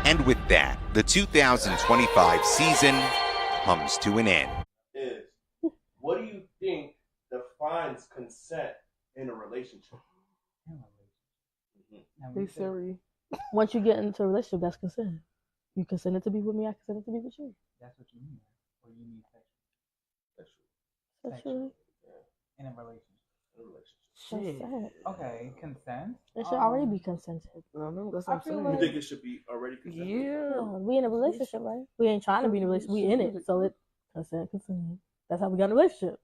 And with that, the 2025 season comes to an end. What do you think defines consent in a relationship? Hey Siri. Once you get into a relationship, that's consent. You consented to be with me, I consented to be with you. That's what you mean. Or you mean Sexually. in a relationship. Shit. Okay, consent. It should already be consented. I You think it should be already consented? Yeah, we in a relationship, right? We ain't trying to be in a relationship. We in it, so it consent. That's how we got in a relationship.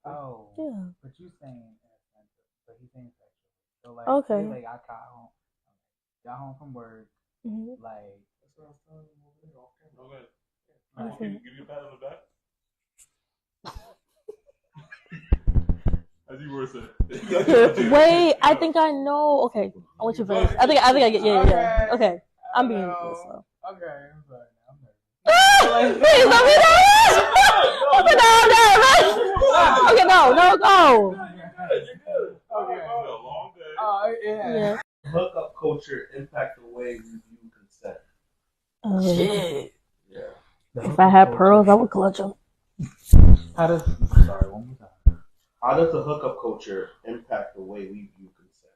Oh. Yeah. But you saying but he's saying sexual. So like, okay. say, like I got home from work, like. Give you a pat on the back. As you were saying. Wait, I think I know. Okay, I want you to finish. I think I get. Yeah. Okay, I'm being slow. Okay, I'm sorry. Please let me know. Okay, no, go. You're good. Okay. A long day. Yeah. Hookup culture impact the way we view consent. Shit. Yeah. If I had pearls, I would clutch them. Sorry, one more time. How does the hookup culture impact the way we view consent?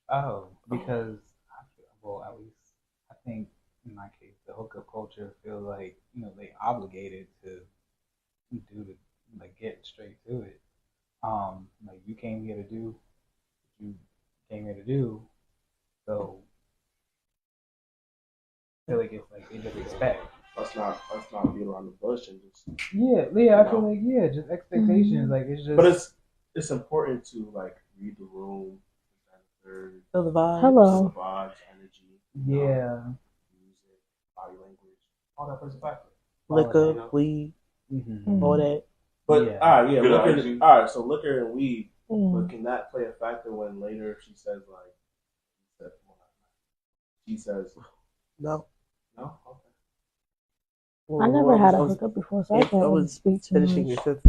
Oh, because at least I think in my case, the hookup culture feels like they obligated to get straight to it. Like you came here to do what you came here to do, so I feel like it's like they just expect. Let's not beat around the bush and just. Yeah. I feel like just expectations. Like it's just. But it's important to like read the room, feel the vibes. Hello. The vibes, energy. Yeah. Music, body language, all that plays a factor. Liquor, weed, all that. But liquor. All right. So liquor and weed, but can that play a factor when later she says she says no. No. Okay. I never had a hookup before, so I can't really speak to finishing much. your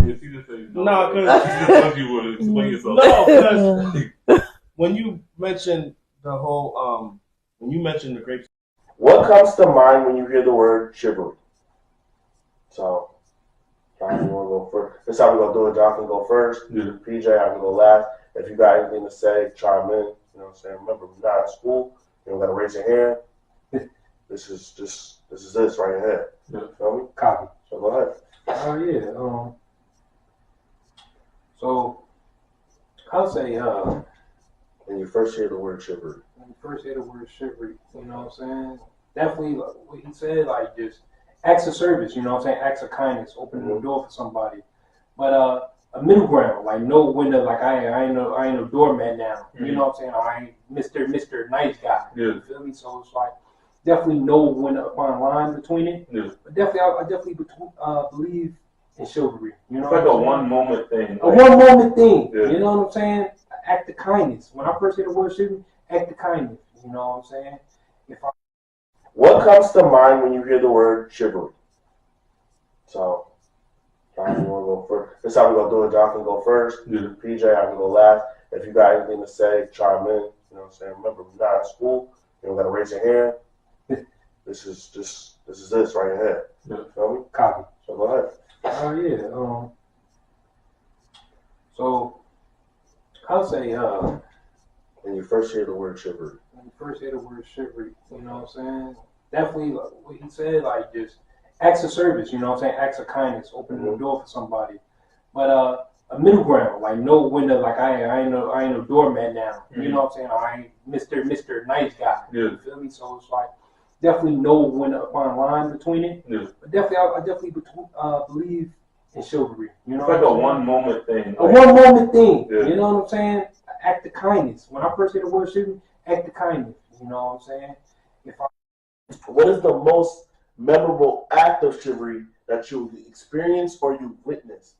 No, because you would explain yourself. No, because when you mentioned the whole, when you mentioned the grapes. What comes to mind when you hear the word chivalry? So, John, you want to go first? This is how we're going to do it. John can go first. Yeah. PJ, I can go last. If you got anything to say, chime in. You know what I'm saying? Remember, we're not in school. You don't got to raise your hand. This is this right here. Yeah. You feel me? Copy. So go ahead. So I'll say When you first hear the word chivalry. when you first hear the word chivalry, you know what I'm saying? Definitely like what he said, like just acts of service, you know what I'm saying? Acts of kindness, opening the door for somebody. But a middle ground, like know when to like I ain't no doormat now. You know what I'm saying? I ain't Mr. Nice Guy. Yeah. You feel me? So it's like definitely know when to find line between it. Yeah. But definitely I definitely believe in chivalry. You know, It's like a one moment thing. A one moment thing. Yeah. You know what I'm saying? Act of kindness. When I first hear the word chivalry, act of kindness. You know what I'm saying? What comes to mind when you hear the word chivalry? So, John, you want to go first? This is how we're going to do it. John can go first. Yeah. PJ, I can go last. If you got anything to say, chime in. You know what I'm saying? Remember, we're not in school. You don't got to raise your hand. This is this right here. Yeah. You feel me? Copy. So go ahead. So I'll say When you first hear the word chivalry. when you first hear the word chivalry, you know what I'm saying? Definitely like what he said, like just acts of service, you know what I'm saying? Acts of kindness, opening the door for somebody. But a middle ground, like know when to like I ain't no doormat now. You know what I'm saying? I ain't Mr. Nice Guy. Yeah. You feel me? So it's like definitely know when to find line between it. Yeah. But definitely I definitely believe in chivalry. You know It's like what a I'm saying? one moment thing. A one moment thing. Yeah. You know what I'm saying? Act of kindness. When I first hear the word chivalry, act of kindness. You know what I'm saying? What is the most memorable act of chivalry that you've experienced or you've witnessed?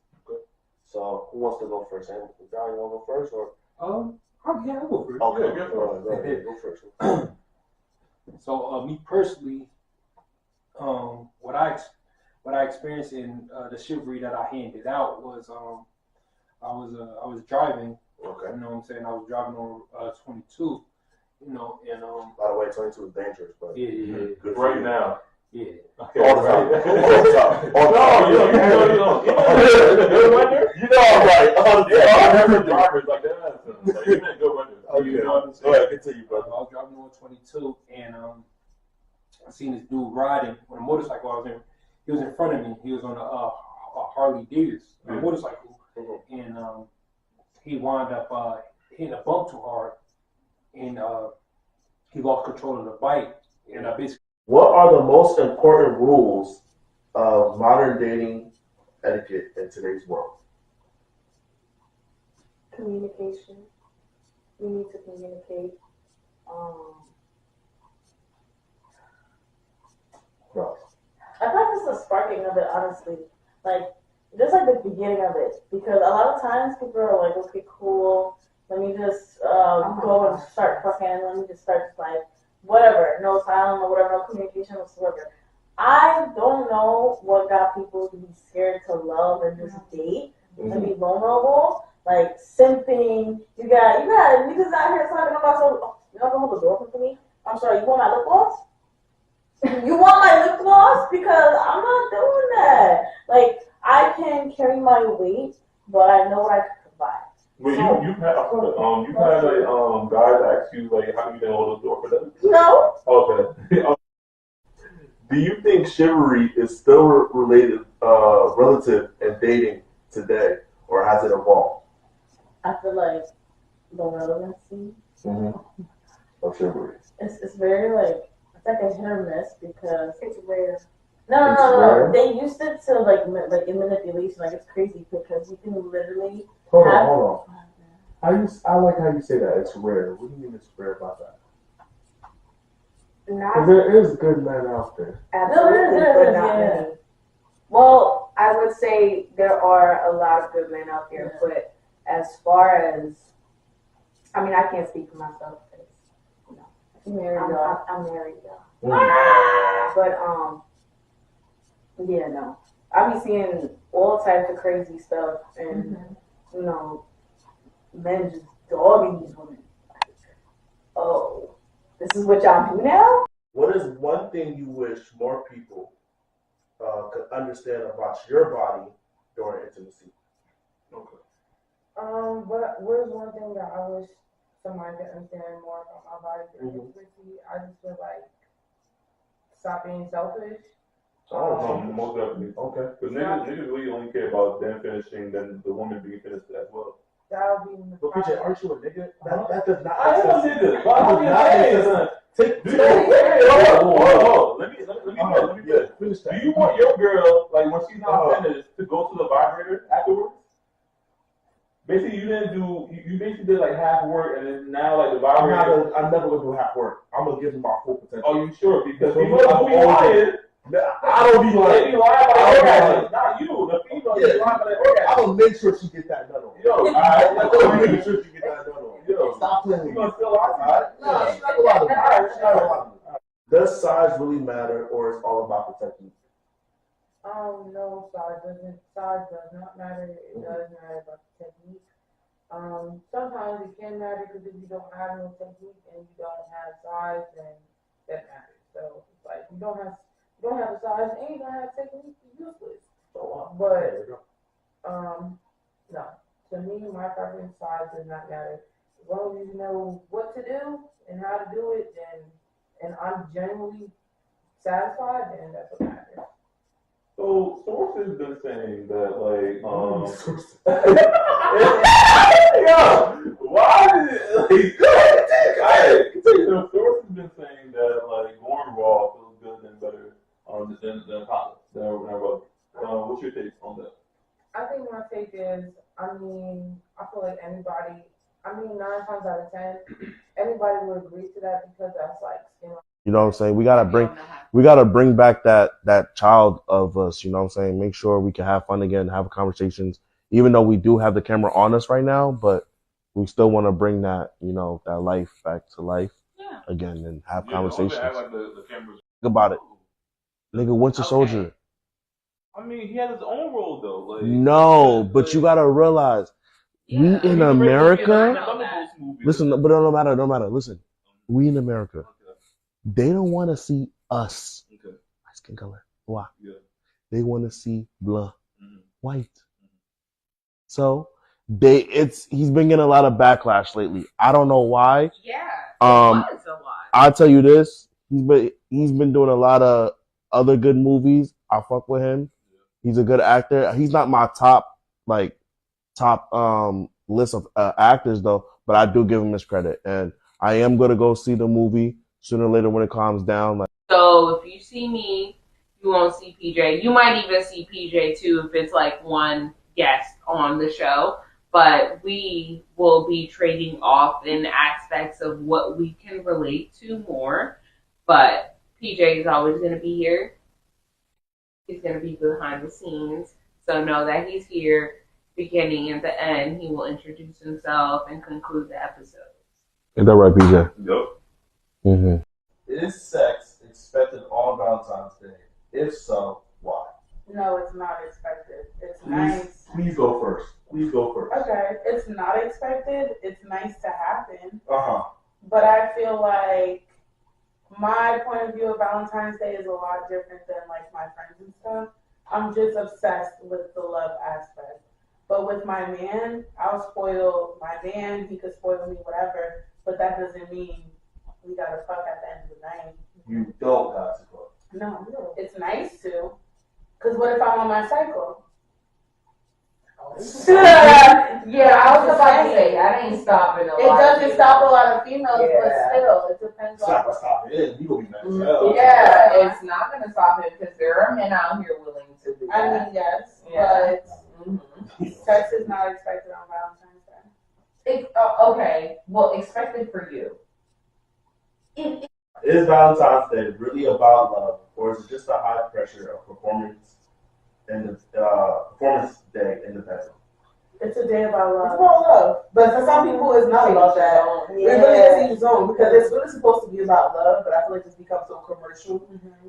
So, who wants to go first? John, you want to go first? Or? I'll go first. Okay, Yeah, go ahead. Go first. So, me personally, what I experienced in the chivalry that I handed out was I was driving. Okay. You know what I'm saying? I was driving on 22, you know, and By the way, 22 is dangerous, but yeah. good Right now. Yeah. Okay, all the time. All the time. All the time. Good winter? You know I'm right. All the Yeah, I time. remember drivers like that. Like, you've been good winter. Okay. You know what I'm saying? Go ahead, continue, I brother. was driving on 22, and I seen this dude riding on a motorcycle. He was in front of me. He was on a Harley Davidson motorcycle, and he wound up hitting a bump too hard, and he lost control of the bike, and basically. What are the most important rules of modern dating etiquette in today's world? Communication. We need to communicate. No. I feel like it's the sparking of it, honestly. Like, just like the beginning of it. Because a lot of times people are like, okay, cool. Let me just go and start fucking. Let me just start, like, whatever. No silence or whatever, no communication whatsoever. I don't know what got people to be scared to love and just date and be vulnerable. Like, simping. You got niggas out here talking about, you're not gonna hold the door open for me? I'm sorry, you want my lip gloss? You want my lip gloss? Because I'm not doing that. Like, I can carry my weight, but I know what I can provide. But you've had like guys ask you like how you gonna hold the door for them? No. Okay. Do you think chivalry is still relative in dating today, or has it evolved? I feel like the relevancy. Of chivalry. It's very like, it's like a hit or miss because It's rare. No. They used it to like in manipulation. Like, it's crazy because you can literally. Hold on. I like how you say that. It's rare. What do you mean it's rare about that? Because there is good men out there. Absolutely, but not many. Well, I would say there are a lot of good men out there, but as far as, I mean, I can't speak for myself because, you know, I'm married, though. But, yeah, no. I be seeing all types of crazy stuff and, you know, men just dogging these women. Like, oh, this is what y'all do now? What is one thing you wish more people could understand about your body during intimacy? Okay. What is one thing that I wish somebody could understand more about my body during intimacy? I just feel like stop being selfish. Most definitely. Okay. Because niggas really only care about them finishing than the woman being finished as well. That would be the But PJ, aren't you a nigga? That does not I am a nigga. But I'm not make sense. Hold on. Let me finish that. Do you want your girl, like when she's not finished, to go to the vibrator afterwards? Basically, you basically did like half work, and then now like the vibrator. I'm never gonna do half work. I'm gonna give them my full potential. Are you sure? Because people don't be lying. I don't be lying. They be lying about the orgasm. Not you. The female be lying about the orgasm. I'm gonna make sure she get that nut on. Yo, I'm gonna make sure she get that nut on. Yo, stop playing with me. You gonna still lie? Nah, she's not allowed to. Does size really matter, or is all about the technique? No, size does not matter. It does matter about the technique. Sometimes it can matter because if you don't have no technique and you don't have size, then that matters. So it's like you don't have the size and you don't have technique, it's useless. But no. To me, my preference, size does not matter. As long as you know what to do and how to do it, and I'm genuinely satisfied, then that's what matters. So sources been saying that like why did it the sources been saying that like going raw feels good and better than condoms. What's your take on that? I think my take is, I feel like anybody, 9 times out of 10, anybody would agree to that because that's like skin. You know what I'm saying? We gotta bring back that child of us, you know what I'm saying? Make sure we can have fun again, have conversations, even though we do have the camera on us right now, but we still want to bring that, that life back to life again and have conversations. Like the cameras. Think about it. Nigga, Winter Soldier. I mean, he has his own role though. Like, no, but you gotta realize, we in America. Listen, but it don't matter. Listen, We in America. Okay. They don't want to see us. Okay. My skin color. Why? Yeah. They want to see blanc, Mm-hmm. white. So he's been getting a lot of backlash lately. I don't know why. Yeah. It was a lot. I'll tell you this. He's been doing a lot of other good movies. I fuck with him. He's a good actor. He's not my top list of actors though, but I do give him his credit, and I am gonna go see the movie sooner or later when it calms down. Like, so if you see me, you won't see PJ. You might even see PJ too if it's like one guest on the show. But we will be trading off in aspects of what we can relate to more. But PJ is always going to be here. He's going to be behind the scenes. So know that he's here, beginning and the end. He will introduce himself and conclude the episode. is that right, PJ? Yep. Mm-hmm. Is sex expected on Valentine's Day? If so, why? No, it's not expected. It's nice. Please go first. Please go first. Okay, it's not expected. It's nice to happen. Uh-huh. But I feel like my point of view of Valentine's Day is a lot different than like my friends and stuff. I'm just obsessed with the love aspect. But with my man, I'll spoil my man. He could spoil me, whatever. But that doesn't mean we gotta fuck at the end of the night. You don't have to fuck. No, it's nice to. Cause what if I'm on my cycle? Yeah, I was about to say, that ain't stopping a lot. It doesn't stop a lot of females, but Yeah. still, it depends on. Stop it. You gonna be mad as hell. Yeah, it's not going to stop it because there are men out here willing to do that. I mean, yes, Yeah. but sex is not expected on Valentine's Day. Okay, well, expected for you. Is Valentine's Day really about love, or is it just a high pressure of performance day in the bedroom? It's a day about love. It's about love, but for some people, it's not about that. It really is each zone because it's really supposed to be about love, but I feel like it's become so commercial,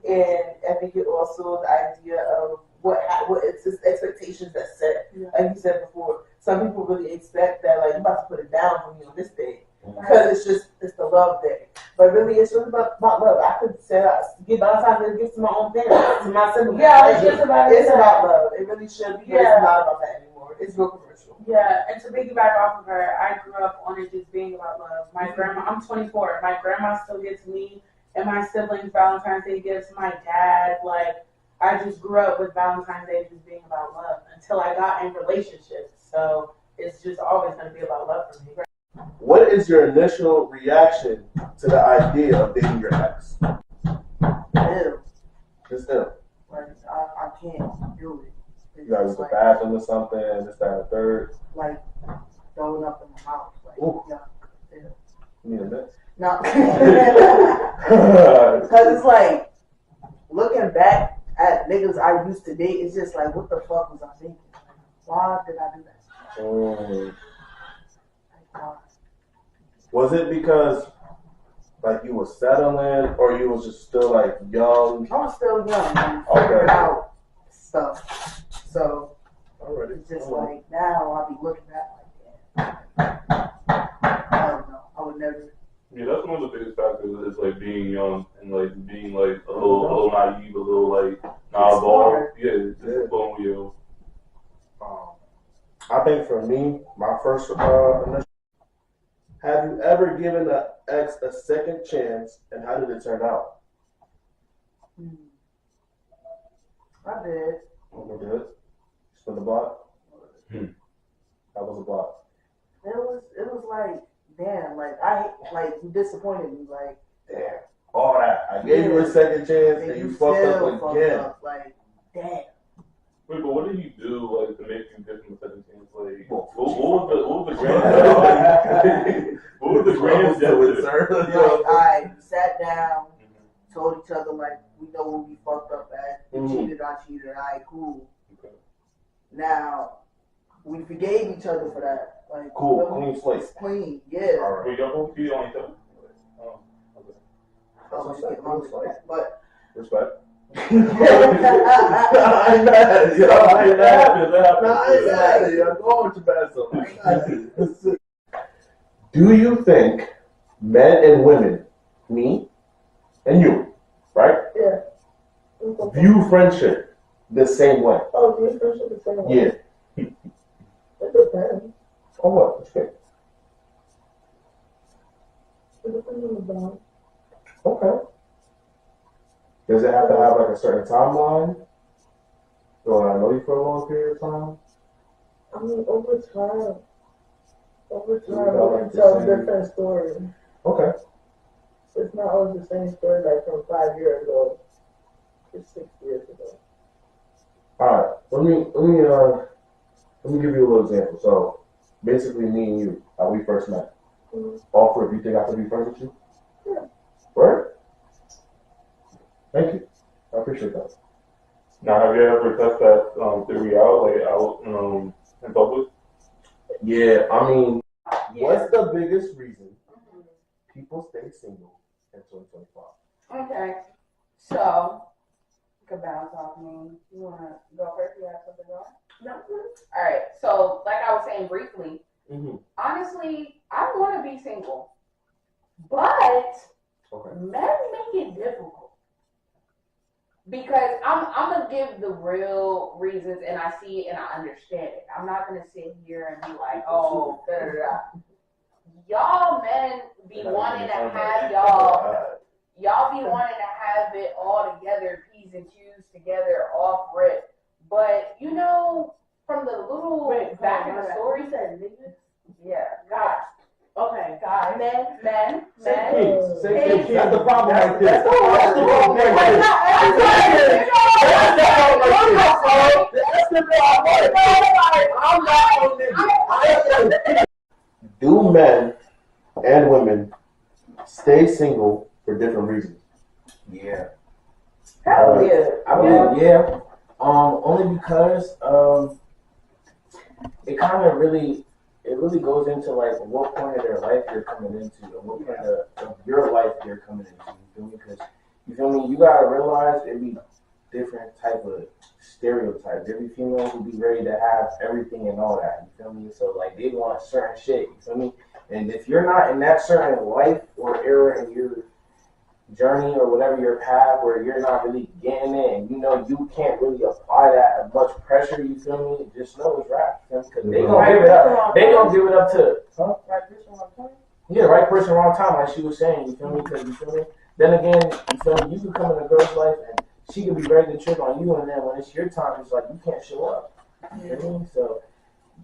and I think it also the idea of what it's just expectations that's set. Like you said before, some people really expect that like you're about to put it down for me on this day because it's the love day. But really, it's really about love. I could say give Valentine's Day gifts to my own parents, to my siblings. Yeah, it's just about it's about love. It really should be. But it's not about that anymore. It's real commercial. Yeah, and to piggyback off of her, I grew up on it just being about love. My grandma, I'm 24. My grandma still gets me and my siblings Valentine's Day gifts. My dad, like, I just grew up with Valentine's Day just being about love until I got in relationships. So it's just always going to be about love for me. What is your initial reaction to the idea of dating your ex? Ew. Just ill. Like I can't do it. You gotta use the bathroom or something, this, that, and the third. Like throwing up in my mouth. Like, ooh. Yeah. You need a minute? No. Because it's like, looking back at niggas I used to date, it's just like, what the fuck was I thinking? Like, why did I do that? Like, why? Was it because, like, you were settling, or you was just still, like, young? I was still young and Okay. figuring out stuff. So, Already. it's just like, now I'll be looking back like, I don't know. I would never. Yeah, that's one of the biggest factors is like being young and like being like a little naive, a little like non-evolved. Yeah, just blowing you. I think for me, my first initial, have you ever given an ex a second chance, and how did it turn out? I did. You did? Spin the block? That was a block. It was like, damn, you disappointed me, like, damn, all that. I gave you a second chance, and you fucked up again. Like, damn. Wait, but what did you do like to make you give him a second chance? Like, what was the grand? What was the grand gesture? Like, I sat down, told each other like we know what we fucked up at. We cheated, I cheated. Alright, cool. Okay. Now we forgave each other for that. Like, cool, clean slate. Clean, yeah. All right. Wait, y'all both cheated on each other? But respect. I ain't mad. Yo, I ain't mad. I ain't mad. Yo, go on with your bad stuff. Do you think men and women me, and you, right? Yeah. View friendship the same way. Oh, view friendship the same way? Yeah. It depends. Oh, what? Okay. It depends on the bond. Okay. Does it have to have like a certain timeline? Do I know you for a long period of time? I mean, over time, You got, we like, can the tell same- different stories. Okay. It's not always the same story like from 5 years ago to 6 years ago. All right. Let me give you a little example. So basically, me and you, how we first met. All three of you think I could be friends with you? Yeah. Right? Thank you. I appreciate that. Now, have you ever tested that theory out, like out in public? Yeah, I mean, what's the biggest reason people stay single in 2025? Okay, so you can bounce off me. You want to go first? You have something going? No. All right. So, like I was saying briefly, honestly, I want to be single, but men make it difficult. Because I'm gonna give the real reasons, and I see it and I understand it. I'm not gonna sit here and be like, oh, da da da. Y'all men be wanting to have y'all be wanting to have it all together, P's and Q's together, off rip. But you know, from the little back in the story, yeah, God. Okay, God, men. Say please. That's the problem right there. That's the problem right there. I'm not on nigga. Do men and women stay single for different reasons? Yeah. Hell yeah. I mean, yeah. Only because it kind of really goes into like what point of their life you're coming into and what point of your life you're coming into. You feel me? Because you feel me, you gotta realize it be different type of stereotypes. Every female will be ready to have everything and all that. You feel me? So like they want certain shit. You feel me? And if you're not in that certain life or era in your journey or whatever your path where you're not really getting it and you know you can't really apply that as much pressure, you feel me? Just know it's right. Because they gonna give it up. They gonna give it up to right person, wrong time, like she was saying, you feel me? Because you feel me? Then again, you feel me, you can come in a girl's life and she can be ready to trip on you, and then when it's your time, it's like you can't show up. You feel me? So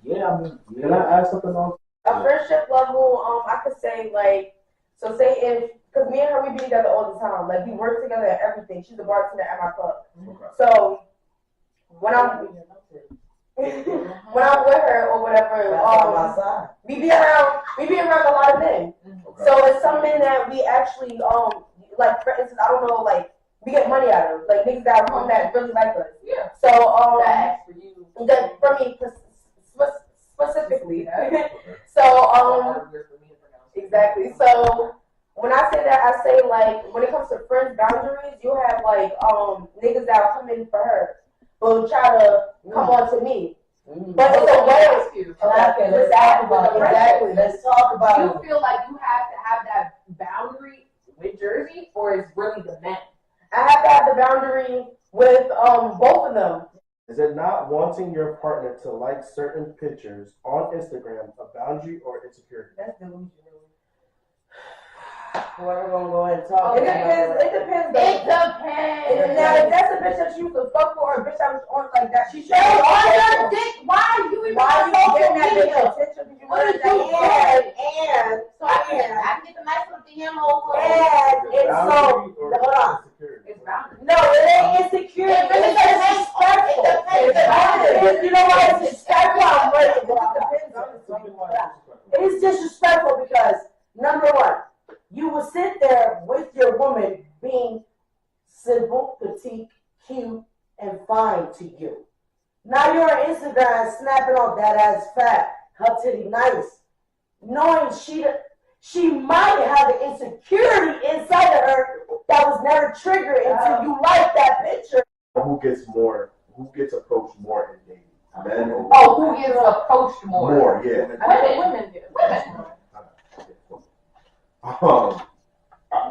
yeah, I mean, Can I add something on? A friendship level, I could say like, so say if, because me and her, we be together all the time. Like, we work together at everything. She's a bartender at my club. Okay. So, when I'm with her or whatever, we be around a lot of men. Okay. So, it's some men that we actually, like, for instance, I don't know, like, we get money out of. Like, niggas that come that really like us. Yeah. So, That's for you. for me, specifically. So, exactly. So, when I say that, I say like when it comes to friends boundaries, you have like niggas that'll come in for her, but will try to come on to me. But it's a way. Okay, let's talk about it. Exactly. Let's talk about it. You feel like you have to have that boundary with Jersey, or is really the men? I have to have the boundary with both of them. Is it not wanting your partner to like certain pictures on Instagram a boundary or insecurity? That's delusional. Whoever gonna go ahead and talk. It depends. Now, if that's a bitch that you could fuck for, or a bitch that was on like that, she should. On your dick. Why are you even Why are you getting that bitch attention? Did you What want is that? you so I can get the nice little DM over. And so, hold on. It's boundary. No, it ain't insecure. It really disrespectful. You know why it's disrespectful? I'm ready. It's disrespectful because number one, you will sit there with your woman being simple, petite, cute, and fine to you. Now you're on Instagram snapping off that ass fat, her titty nice, knowing she might have an insecurity inside of her that was never triggered until you like that picture. Who gets approached more in dating? Men or who gets approached more? More, yeah. Women do. Women.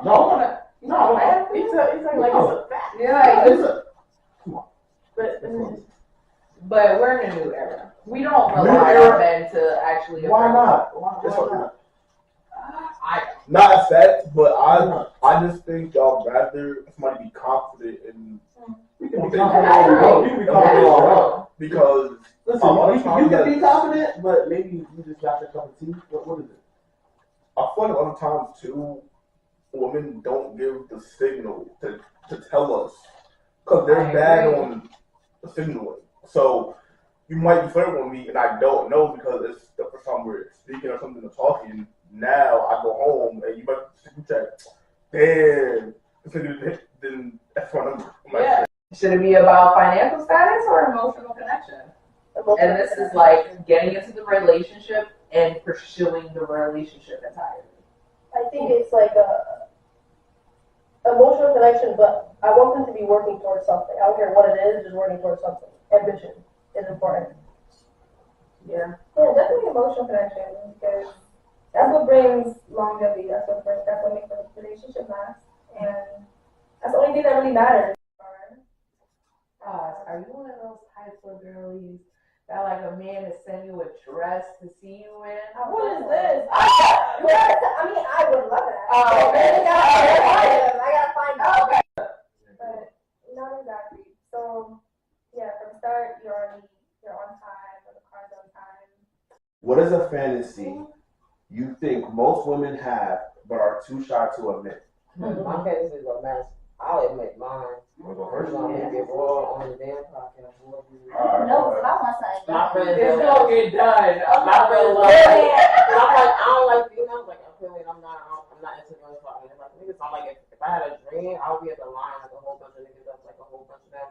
He's like it's a fact. Yeah, It's a, But we're in a new era. We don't rely on men to actually. Why not? I not a fact, but I just think y'all rather somebody be confident in. We can be confident. Because listen, you can be confident, but maybe you just got your cup of tea. What is it? I feel like a lot of times too, women don't give the signal to tell us because they're bad on the signaling. So you might be flirting with me and I don't know because it's the first time we're speaking or something or talking. Now I go home and you might check. Damn, then that's my number. Yeah. Should it be about financial status or emotional connection? And this is like getting into the relationship and pursuing the relationship entirely. I think it's like a emotional connection, but I want them to be working towards something. I don't care what it is, just working towards something. Ambition is important. Yeah. Yeah, definitely emotional connection because that's what brings longevity. That's what makes a relationship last, and that's the only thing that really matters. Are you one of those types of girlies that like a man to send you a dress to see you in? What is this? I mean, I would love that. I gotta find out. Okay. But not exactly. So yeah, from the start, you're on time, or the car's on time. What is a fantasy you think most women have but are too shy to admit? My fantasy is a mess. I'll admit mine. First one, maybe a boy on the damn podcast. No, because I want something. My friends It's gonna get done. My friends love it. I'm like, I don't like females. Like, I feel like I'm not into girls. Like, niggas, I'm like, if I had a dream, I would be at the line like a whole bunch of niggas, that's like a whole bunch of them,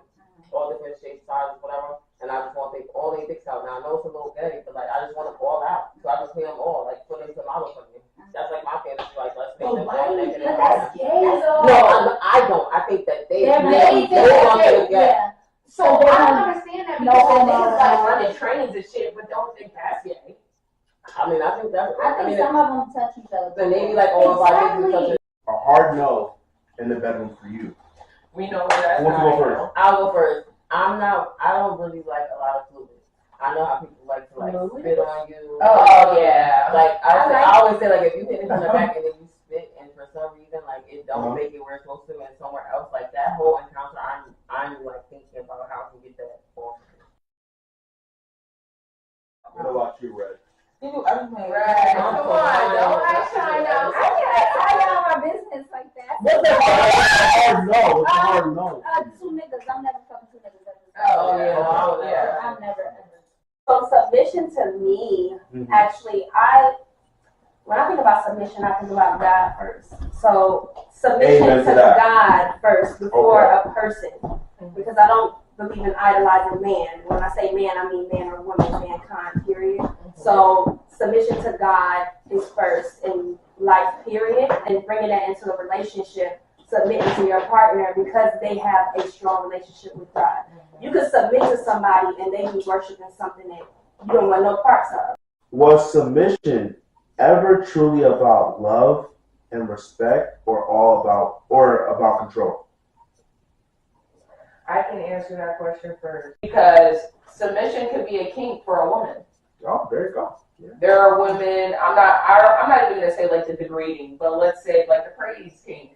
all different shapes, sizes, whatever. And I just want to take all their dicks out. Now I know it's a little gay, but like, I just want them all out. So I just clean them all, like, put them to model for me. That's like my fantasy. Like, let's make them all naked. But that's gay though. No, I don't. I think that they They're yeah. So I don't understand that because niggas like running trains and shit, but don't think that's gay. I mean, I think that's. I think some of them touch each other. The Navy, like, all of our niggas touch it. A hard no in the bedroom for you. We know that. Who wants to go first? I'll go first. I don't really like a lot of fluid. I know how people like to like spit on you. Oh yeah. Like I always say, like, if you hit it from the back and then you spit, and for some reason like it don't make it where it's supposed to and somewhere else, like that whole encounter, I'm like thinking about how to get that off. What about you, Red? You do everything. Right. Come on, don't act shy now. I can't tell y'all my business like that. What's a hard no? What's a hard no? Two niggas. I'm never fucking two niggas. Oh yeah. I've never. So submission to me, actually, when I think about submission, I think about God first. So submission to God first before a person, because I don't believe in idolizing man. When I say man, I mean man or woman, mankind, period. So submission to God is first in life, period, and bringing that into a relationship, submitting to your partner because they have a strong relationship with God. You could submit to somebody and they be worshiping something that you don't want no parts of. Was submission ever truly about love and respect, or about control? I can answer that question first because submission could be a kink for a woman. Oh, there you go. Yeah. There are women. I'm not even gonna say like the degrading, but let's say like the praise kink.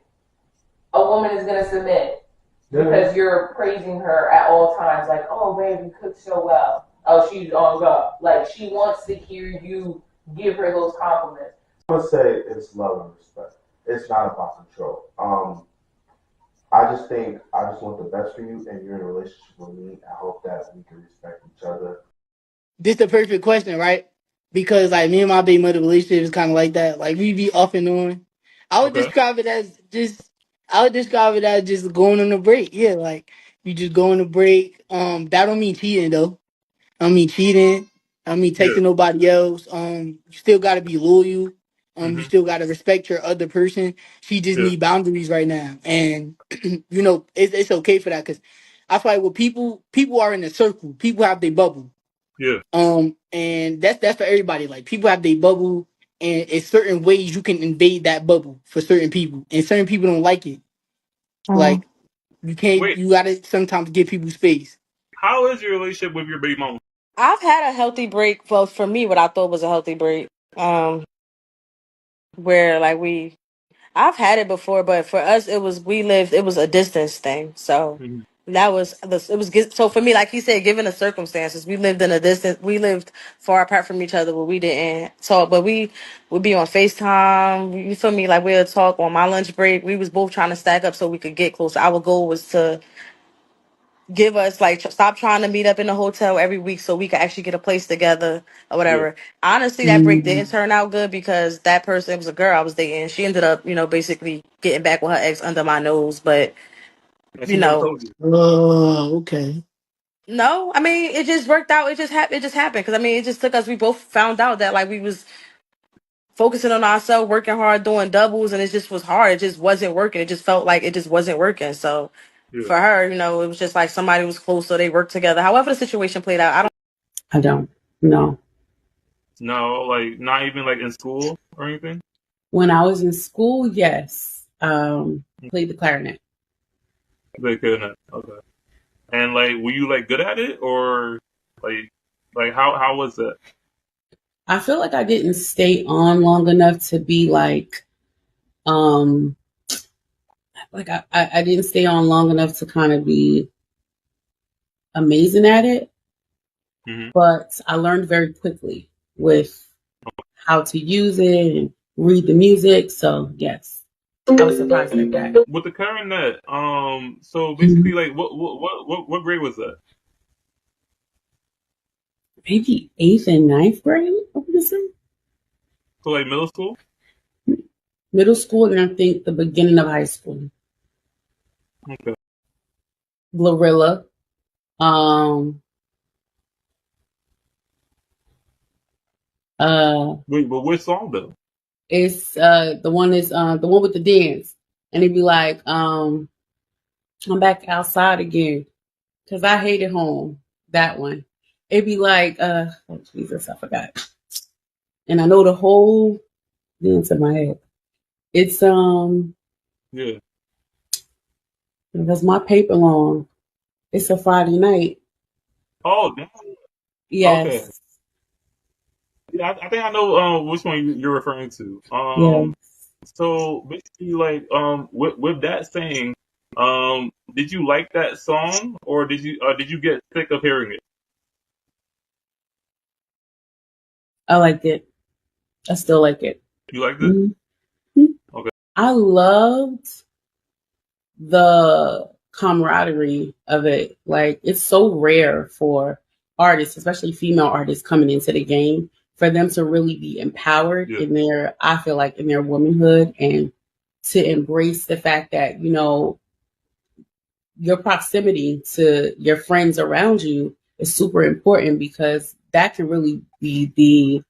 A woman is gonna submit because you're praising her at all times. Like, oh babe, you cook so well. Oh, she's on go. Like she wants to hear you give her those compliments. I would say it's love and respect. It's not about control. I just want the best for you, and you're in a relationship with me. I hope that we can respect each other. This the perfect question, right? Because like me and my baby mother relationship is kind of like that. Like we be off and on. I would describe it as just going on a break. Yeah, like you just go on a break. That don't mean cheating though. I don't mean cheating. I don't mean taking nobody else. You still gotta be loyal. You still gotta respect your other person. She just need boundaries right now, and you know it's okay for that because I feel like when people are in a circle, people have their bubble. Yeah. And that's for everybody. Like people have their bubble, and it's certain ways you can invade that bubble for certain people, and certain people don't like it. Like you can't, Wait, you gotta sometimes give people space. how is your relationship with your baby mama? I've had a healthy break. Well, for me, what I thought was a healthy break, where like I've had it before, but for us, it was a distance thing. So Mm-hmm. so for me, like he said, given the circumstances, we lived far apart from each other where we didn't talk, but we would be on FaceTime. You feel me? Like we'll talk on my lunch break. We was both trying to stack up so we could get closer. Our goal was to give us like stop trying to meet up in the hotel every week so we could actually get a place together or Yeah. whatever. Honestly, that break didn't turn out good because that person was a girl I was dating. She ended up, basically getting back with her ex under my nose. But And you she never know, told you. Oh, okay. no, I mean it just worked out. It just happened. It just happened because I mean it just took us. We both found out that like we was focusing on ourselves, working hard, doing doubles, and it just was hard. It just wasn't working. It just felt like it just wasn't working. So Yeah. for her, it was just like somebody was close, so they worked together. However, the situation played out, I don't. No. No, like not even like in school or anything. When I was in school, yes. Played the clarinet. They couldn't. Okay. And like, were you like good at it, or like how was that? I feel like I didn't stay on long enough to be um like I didn't stay on long enough to kind of be amazing at it. Mm-hmm. But I learned very quickly with how to use it and read the music. So yes, I was surprised at that. With the clarinet, so basically, like, what grade was that? Maybe 8th and 9th grade, I would say. So like middle school. Middle school, and I think the beginning of high school. Okay. Glorilla. Wait, but which song though? It's the one with the dance, and it'd be like I'm back outside again because I hated home. That one. It'd be like oh Jesus, I forgot, and I know the whole dance in my head. It's Yeah. because my paper long. It's a Friday night. Oh, damn. Yes. Okay. Yeah, I think I know which one you're referring to. Yes. So basically, like, with that saying, did you like that song, or did you get sick of hearing it? I liked it. I still like it. You liked it? Mm-hmm. Okay. I loved the camaraderie of it. Like, it's so rare for artists, especially female artists coming into the game, for them to really be empowered in their, I feel like, in their womanhood, and to embrace the fact that, your proximity to your friends around you is super important, because that can really be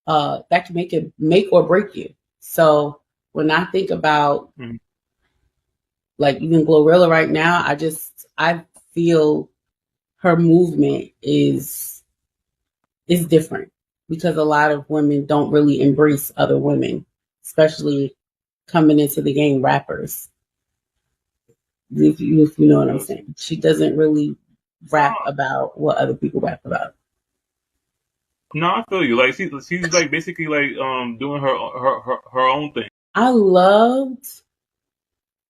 that can make or break you. So when I think about like even Glorilla right now, I feel her movement is different, because a lot of women don't really embrace other women, especially coming into the game, rappers. If you know what I'm saying. She doesn't really rap about what other people rap about. No, I feel you. Like she's like basically like doing her own thing. I loved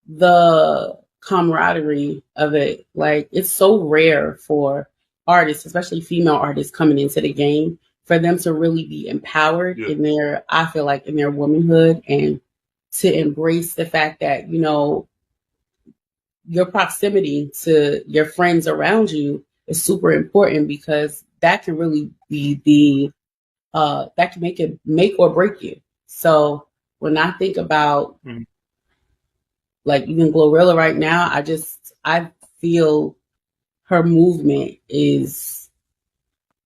the camaraderie of it. Like, it's so rare for artists, especially female artists coming into the game, for them to really be empowered in their, I feel like, in their womanhood, and to embrace the fact that, your proximity to your friends around you is super important, because that can really be that can make or break you. So when I think about like even Glorilla right now, I feel her movement is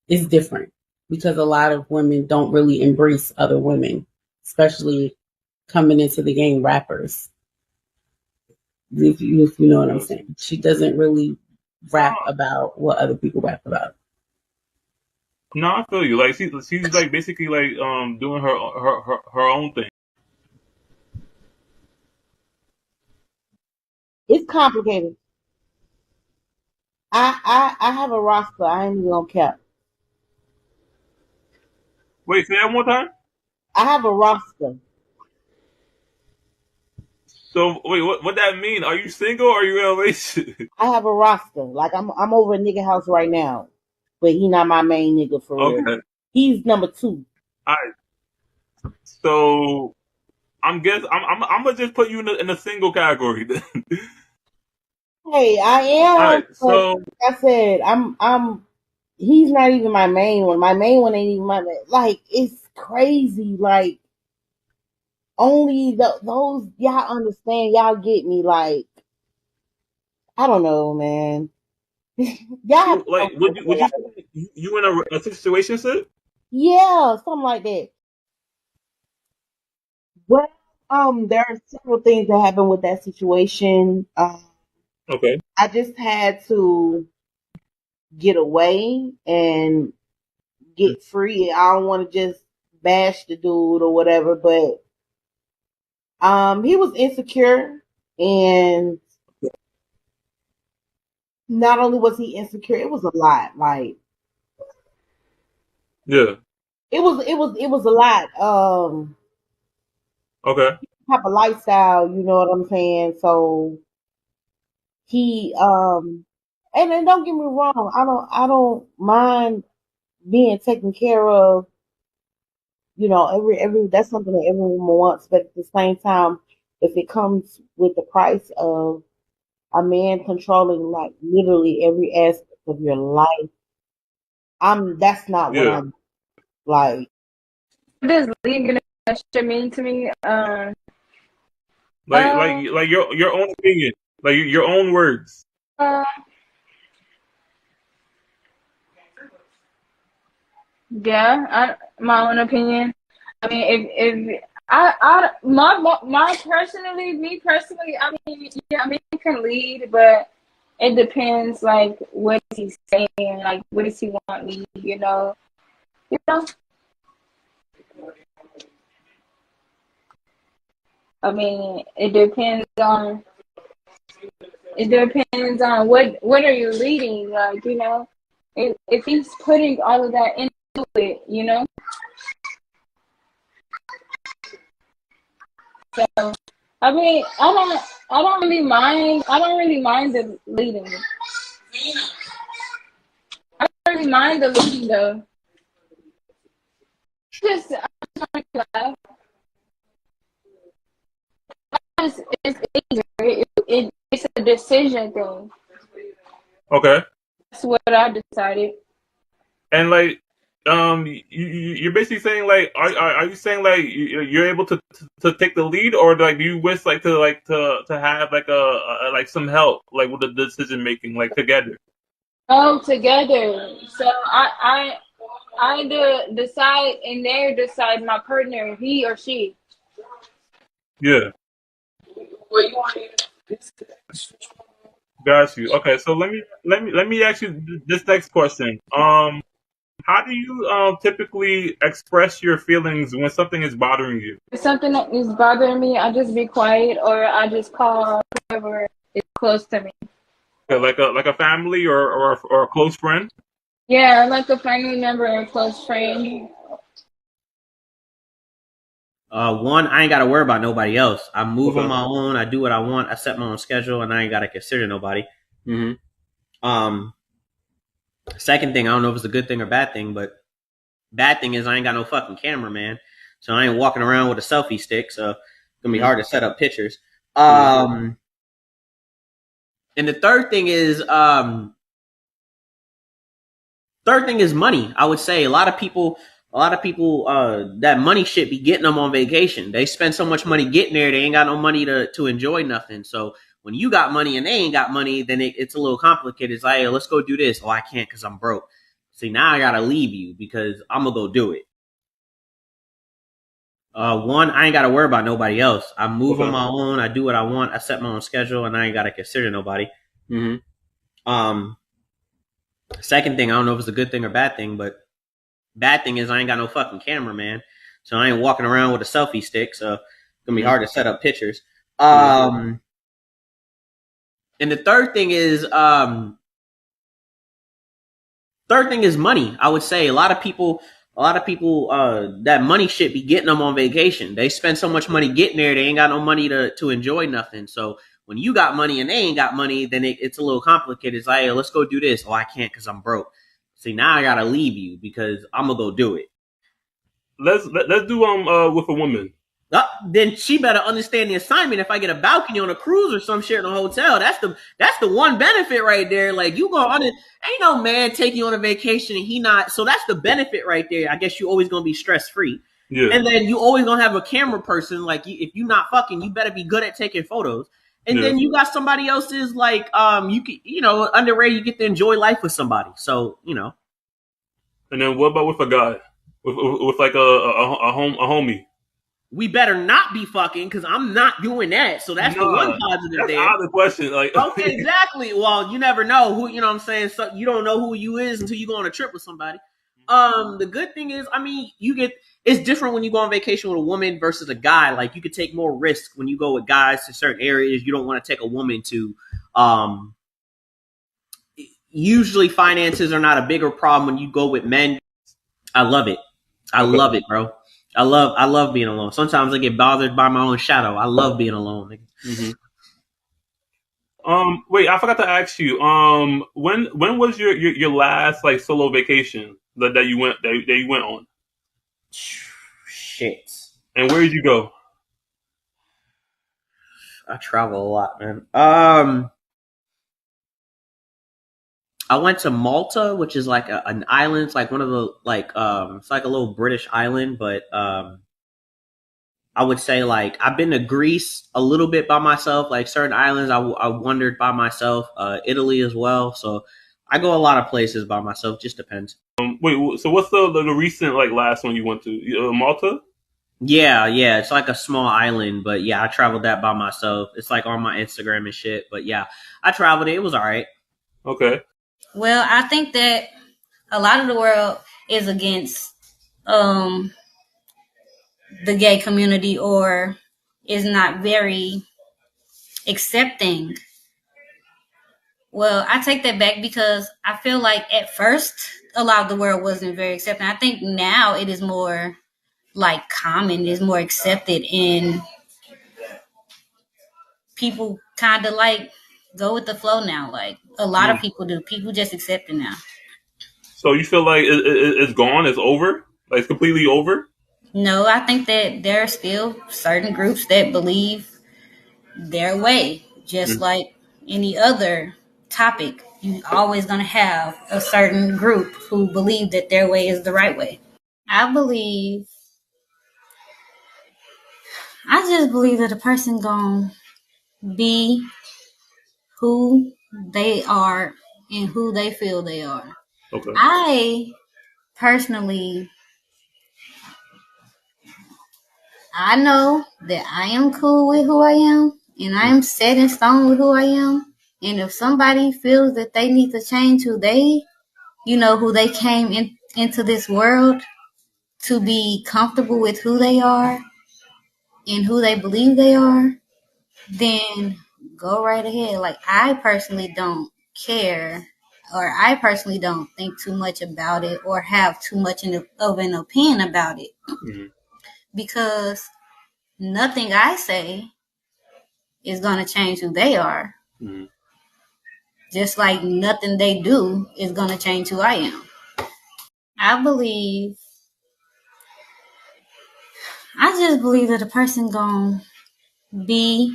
different, because a lot of women don't really embrace other women, especially coming into the game, rappers. If you know what I'm saying. She doesn't really rap about what other people rap about. No, I feel you. Like she's like basically like doing her own thing. It's complicated. I have a roster. I ain't even gonna cap. Wait, say that one more time. I have a roster. So wait, what that mean? Are you single or are you in a relationship? I have a roster. Like I'm over a nigga house right now, but he not my main nigga for real. Okay. He's number 2. All right. So I'm gonna just put you in the single category then. Hey, I All am. right. But So like I said, I'm. He's not even my main one. My main one ain't even my main. Like it's crazy. Like only those y'all understand. Y'all get me. Like I don't know, man. Y'all have to like, know would like, you in a situation, sis? yeah, something like that. Well, there are several things that happened with that situation. Okay. I just had to get away and get free. I don't want to just bash the dude or whatever, but he was insecure, and not only was he insecure, it was a lot. Like Yeah. it was a lot. Okay. Type of lifestyle, you know what I'm saying? So he and then don't get me wrong, I don't mind being taken care of, every that's something that everyone wants, but at the same time, if it comes with the price of a man controlling like literally every aspect of your life, that's not what Yeah. I'm like. What does leaving a relationship mean to me? Like your own opinion, like your own words. Uh, yeah, my own opinion. I mean, if me personally, I mean, yeah, I mean, he can lead, but it depends, like, what is he saying, like, what does he want me, you know. I mean, it depends on what are you leading, like, if he's putting all of that into it. So I mean, I don't really mind the leading. I don't really mind the leading though. I just want to laugh. It's easier. It's a decision thing. Okay. That's what I decided. And like, you're basically saying like, are you saying like you're able to take the lead, or like do you wish like to have like like some help like with the decision making like together? Oh, together. So I decide, and they decide my partner, he or she. Yeah. Got you. Okay, so let me ask you this next question. How do you typically express your feelings when something is bothering you? If something that is bothering me, I just be quiet, or I just call whoever is close to me. Okay, like a family or a close friend? Yeah, like a family member or a close friend. One, I ain't got to worry about nobody else. I move on Okay. my own. I do what I want. I set my own schedule, and I ain't got to consider nobody. Second thing, I don't know if it's a good thing or bad thing, but bad thing is I ain't got no fucking camera, man. So I ain't walking around with a selfie stick. So it's gonna be hard to set up pictures. And the third thing is money. I would say a lot of people that money shit be getting them on vacation. They spend so much money getting there, they ain't got no money to enjoy nothing. So when you got money and they ain't got money, then it's a little complicated. It's like, hey, let's go do this. Oh, I can't because I'm broke. See, now I gotta leave you because I'm gonna go do it. One, I ain't gotta worry about nobody else. I move on my own. I do what I want. I set my own schedule, and I ain't gotta consider nobody. Second thing, I don't know if it's a good thing or bad thing, but Bad thing is I ain't got no fucking camera, man. So I ain't walking around with a selfie stick, so it's gonna be hard to set up pictures. And the third thing is money. I would say a lot of people that money shit be getting them on vacation. They spend so much money getting there, they ain't got no money to enjoy nothing. So when you got money and they ain't got money, then it's a little complicated. It's like, hey, let's go do this. Oh, I can't because I'm broke. See, now I gotta leave you because I'm gonna go do it. Let's do with a woman. Then she better understand the assignment. If I get a balcony on a cruise or some shit in a hotel, that's the one benefit right there. Like you go on it, ain't no man take you on a vacation and he not. So that's the benefit right there. I guess you always gonna be stress free. Yeah. And then you always gonna have a camera person. Like if you not fucking, you better be good at taking photos. And then you got somebody else's like you can underrated. You get to enjoy life with somebody. So And then what about with a guy, with like a homie? We better not be fucking because I'm not doing that. So that's the one positive that's there. That's out of the question. Like, okay, exactly. Well, you never know who, you know what I'm saying? So you don't know who you is until you go on a trip with somebody. The good thing is, I mean, it's different when you go on vacation with a woman versus a guy. Like you could take more risk when you go with guys to certain areas you don't want to take a woman to. Usually finances are not a bigger problem when you go with men. I love it. I love it, bro. I love being alone. Sometimes I get bothered by my own shadow. I love being alone. Mm-hmm. Wait, I forgot to ask you. When was your last like solo vacation that you went on? Shit. And where did you go? I travel a lot, man. I went to Malta, which is like an island. It's like one of the it's like a little British island, but I would say like I've been to Greece a little bit by myself. Like certain islands, I wandered by myself. Italy as well. So I go a lot of places by myself. Just depends. Wait, so what's the recent like last one you went to? Malta? Yeah, it's like a small island, but yeah, I traveled that by myself. It's like on my Instagram and shit. But yeah, I traveled it. It was all right. Okay. Well, I think that a lot of the world is against the gay community or is not very accepting. Well, I take that back because I feel like at first a lot of the world wasn't very accepting. I think now it is more like common, it is more accepted, and people kind of like go with the flow now. Like a lot of people do. People just accept it now. So you feel like it's gone? It's over? Like it's completely over? No, I think that there are still certain groups that believe their way, just like any other topic. You always gonna have a certain group who believe that their way is the right way. I just believe that a person gonna be who they are and who they feel they are. Okay. I personally, I know that I am cool with who I am and I am set in stone with who I am. And if somebody feels that they need to change who they came into this world to be comfortable with who they are and who they believe they are, then go right ahead. Like I personally don't care, or I personally don't think too much about it or have too much of an opinion about it. Because nothing I say is going to change who they are. Just like nothing they do is going to change who I am. I just believe that a person going to be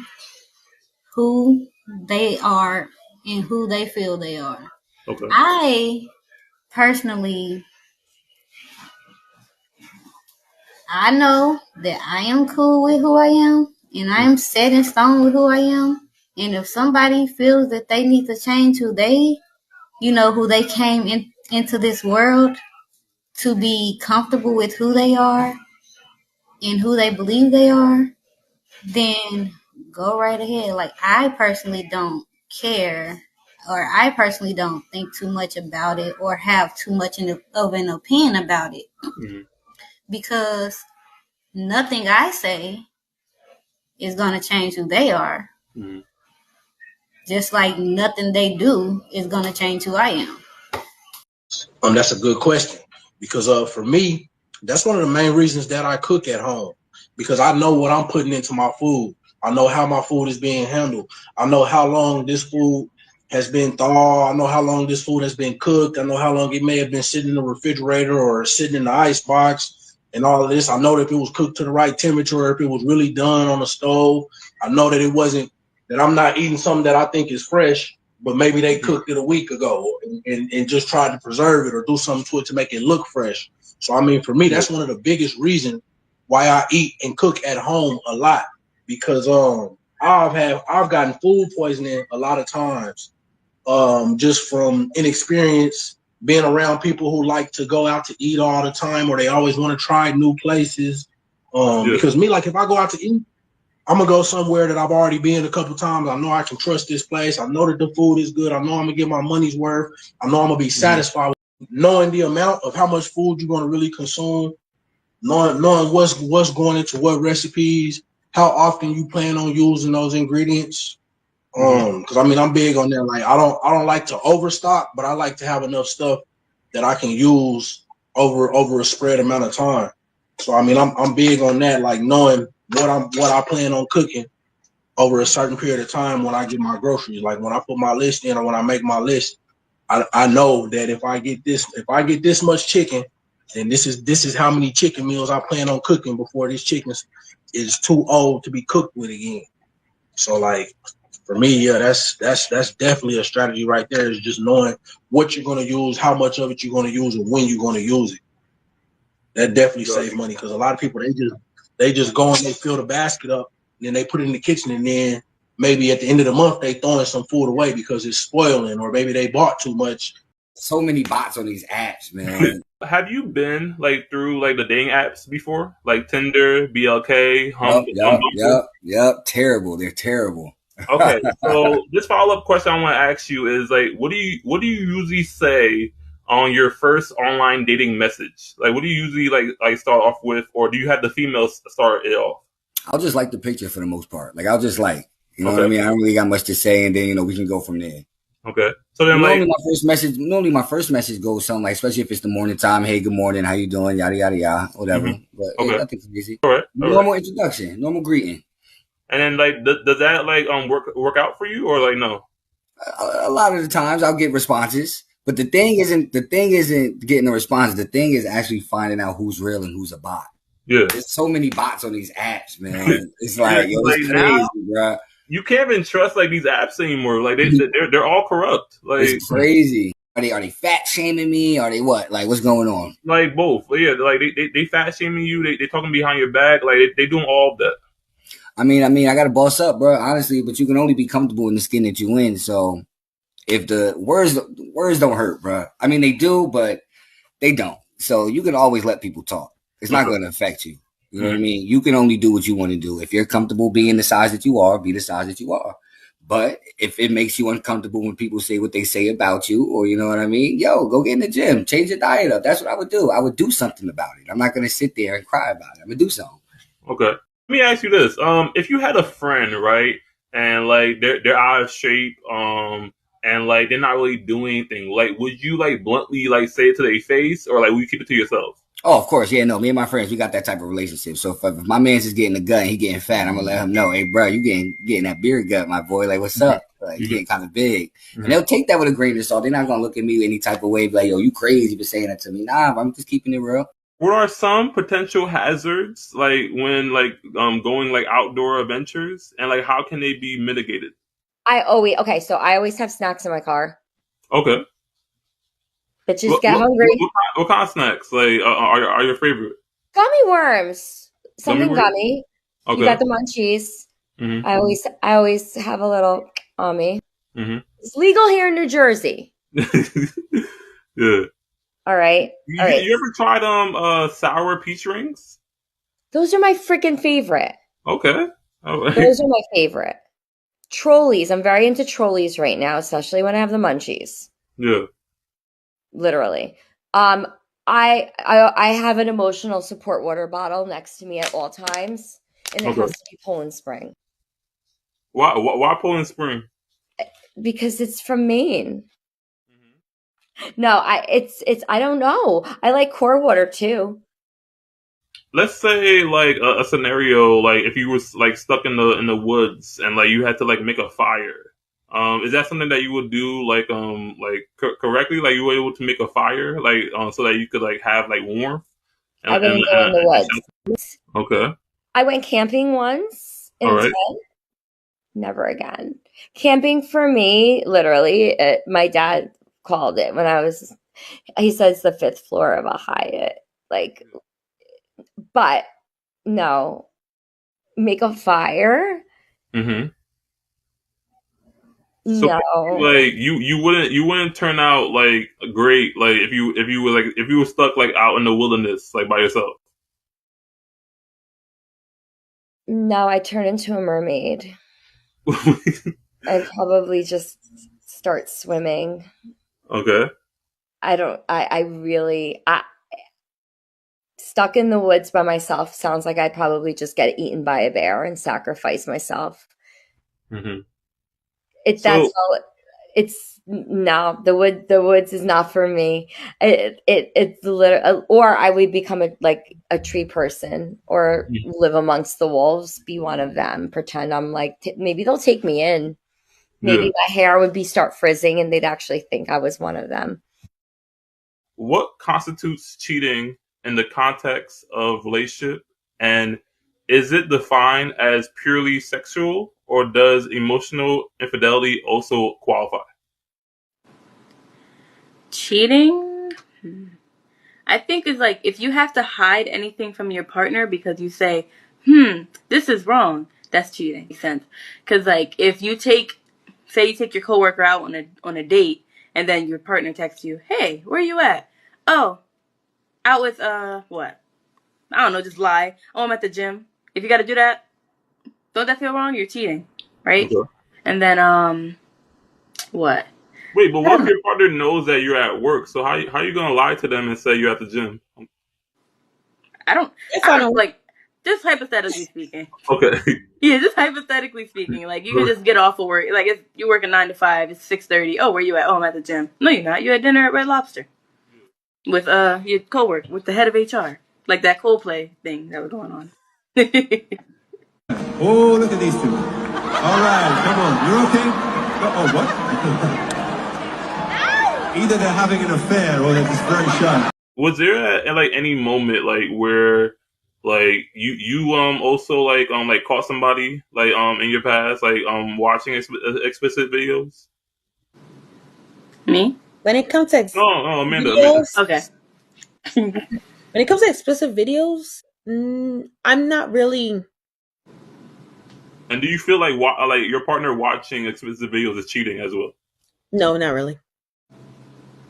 who they are and who they feel they are. Okay. I personally, I know that I am cool with who I am and I am set in stone with who I am. And if somebody feels that they need to change who they came into this world to be comfortable with who they are and who they believe they are, then go right ahead. Like I personally don't care, or I personally don't think too much about it or have too much of an opinion about it, because nothing I say is going to change who they are. Just like nothing they do is going to change who I am. That's a good question, because for me, that's one of the main reasons that I cook at home, because I know what I'm putting into my food. I know how my food is being handled. I know how long this food has been thawed. I know how long this food has been cooked. I know how long it may have been sitting in the refrigerator or sitting in the ice box and all of this. I know that if it was cooked to the right temperature, if it was really done on the stove. I know that it wasn't, that I'm not eating something that I think is fresh, but maybe they cooked it a week ago and just tried to preserve it or do something to it to make it look fresh. So, I mean, for me, that's one of the biggest reasons why I eat and cook at home a lot, because I've gotten food poisoning a lot of times, just from inexperience, being around people who like to go out to eat all the time, or they always want to try new places. Because me, like, if I go out to eat, I'm gonna go somewhere that I've already been a couple times. I know I can trust this place. I know that the food is good. I know I'm gonna get my money's worth. I know I'm gonna be satisfied with knowing the amount of how much food you're gonna really consume, knowing what's going into what recipes, how often you plan on using those ingredients. Because I mean, I'm big on that. Like, I don't like to overstock, but I like to have enough stuff that I can use over a spread amount of time. So I mean, I'm big on that, like knowing what I plan on cooking over a certain period of time when I get my groceries. Like, when I put my list in or when I make my list, I know that if I get this much chicken, then this is how many chicken meals I plan on cooking before this chicken is too old to be cooked with again. So, like, for me, yeah, that's definitely a strategy right there, is just knowing what you're gonna use, how much of it you're gonna use, and when you're gonna use it. That definitely saves money, because a lot of people, they just go and they fill the basket up and then they put it in the kitchen, and then maybe at the end of the month they throwing some food away because it's spoiling, or maybe they bought too much. So many bots on these apps, man. Have you been like through like the dating apps before, like Tinder, BLK, Yep. Terrible. They're terrible. Okay, so this follow-up question I want to ask you is, like, what do you usually say on your first online dating message? Like, what do you usually like start off with, or do you have the females start it off? I'll just like the picture for the most part. Like, I'll just like, you know what I mean? I don't really got much to say, and then we can go from there. Okay. So then, normally my first message goes something like, especially if it's the morning time, hey, good morning, how you doing, yada yada yada, whatever. But yeah, nothing crazy. All right. Normal introduction, normal greeting. And then, like, does that like work out for you, or like no? A lot of the times I'll get responses, but the thing isn't getting the responses. The thing is actually finding out who's real and who's a bot. Yeah, there's so many bots on these apps, man. It's like, yo, it's crazy, bro. You can't even trust like these apps anymore. Like they're all corrupt. Like, it's crazy. Are they fat shaming me? Are they what? Like, what's going on? Like both. Yeah, like they fat shaming you. They talking behind your back. Like they doing all of that. I mean, I got to boss up, bro, honestly, but you can only be comfortable in the skin that you in. So if the words don't hurt, bro. I mean, they do, but they don't. So you can always let people talk. It's not going to affect you. You know what I mean? You can only do what you want to do. If you're comfortable being the size that you are, be the size that you are. But if it makes you uncomfortable when people say what they say about you, or you know what I mean, yo, go get in the gym, change your diet up. That's what I would do. I would do something about it. I'm not going to sit there and cry about it. I'm going to do something. Okay. Let me ask you this. If you had a friend, right, and like they're out of shape, and like they're not really doing anything, like would you like bluntly like say it to their face, or like would you keep it to yourself? Oh, of course. Yeah, no, me and my friends, we got that type of relationship. So if my man's just getting a gut and he getting fat, I'm going to let him know, hey, bro, you getting that beer gut, my boy. Like, what's up? Like, you getting kind of big. And they'll take that with a grain of salt. They're not going to look at me any type of way, like, yo, you crazy for saying that to me. Nah, I'm just keeping it real. What are some potential hazards, like when like going like outdoor adventures, and like how can they be mitigated? I always have snacks in my car. Okay. Bitches get hungry. What kind of snacks like are your favorite? Gummy worms. Something gummy. Okay. You got the munchies. Mm-hmm. I always have a little on me. Mm-hmm. It's legal here in New Jersey. Yeah. All right. You ever tried sour peach rings? Those are my freaking favorite. Okay. All right. Those are my favorite. trolleys. I'm very into trolleys right now, especially when I have the munchies. Yeah. Literally. I have an emotional support water bottle next to me at all times, and it has to be Poland Spring. Why Poland Spring? Because it's from Maine. No, I don't know. I like core water too. Let's say like a scenario like if you was like stuck in the woods and like you had to like make a fire. Is that something that you would do like correctly? Like you were able to make a fire like so that you could like have like warmth. I wouldn't go in the woods. Okay. I went camping once in a tent. Never again. Camping for me, literally, my dad called it when he says the 5th floor of a Hyatt. Like, but no, make a fire. Mm-hmm. So, no, like you wouldn't turn out like great like if you were stuck like out in the wilderness like by yourself. No, I turn into a mermaid. I'd probably just start swimming. Okay. Stuck in the woods by myself sounds like I'd probably just get eaten by a bear and sacrifice myself. Mm-hmm. The woods is not for me. It's literally, or I would become a tree person or live amongst the wolves, be one of them, pretend I'm like, maybe they'll take me in. Maybe my hair would start frizzing and they'd actually think I was one of them. What constitutes cheating in the context of relationship, and is it defined as purely sexual, or does emotional infidelity also qualify? Cheating? I think it's like if you have to hide anything from your partner because you say, this is wrong, that's cheating. Makes sense. Because like if you take your coworker out on a date and then your partner texts you, hey, where you at? Oh, out with what? I don't know, just lie. Oh, I'm at the gym. If you got to do that, don't that feel wrong? You're cheating, right? Okay. And then what? Wait, but what if your partner knows that you're at work? So how are you gonna lie to them and say you're at the gym? I don't like, just hypothetically speaking. Okay. Yeah, just hypothetically speaking. Like, you can just get off of work. Like, if you work a 9 to 5, it's 6:30. Oh, where you at? Oh, I'm at the gym. No, you're not. You're at dinner at Red Lobster. With your coworker, with the head of HR. Like that Coldplay thing that was going on. Oh, look at these two. All right, come on. You're okay? Oh, what? Either they're having an affair or they're just very shy. Was there like any moment like where like you also like caught somebody like in your past like watching explicit videos? Me? When it comes to Amanda. Okay. When it comes to explicit videos, I'm not really. And do you feel like your partner watching explicit videos is cheating as well? No, not really.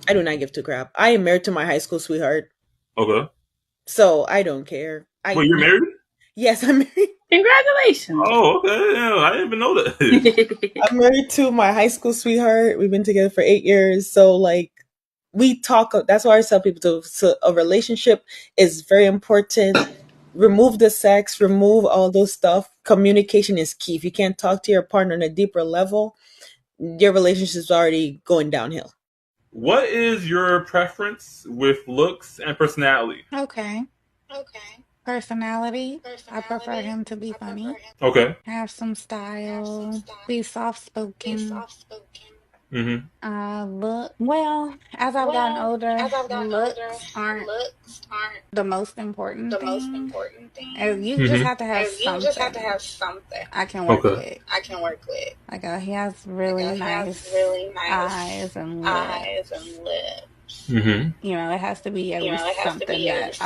I do not give two crap. I am married to my high school sweetheart. Okay. So I don't care. Wait, you're married? Yes, I'm married. Congratulations. Oh, okay. Yeah, I didn't even know that. I'm married to my high school sweetheart. We've been together for 8 years. So like we talk. That's why I tell people a relationship is very important. Remove the sex, remove all those stuff. Communication is key. If you can't talk to your partner on a deeper level, your relationship is already going downhill. What is your preference with looks and personality? Okay. Personality. I prefer him to be funny. Okay. Have some style. Be soft spoken. Mm-hmm. Well, as I've gotten older, looks aren't the most important thing. You just have to have something. I can work with. Like he has really nice eyes and lips. Mm-hmm. You know, it has to be at least something that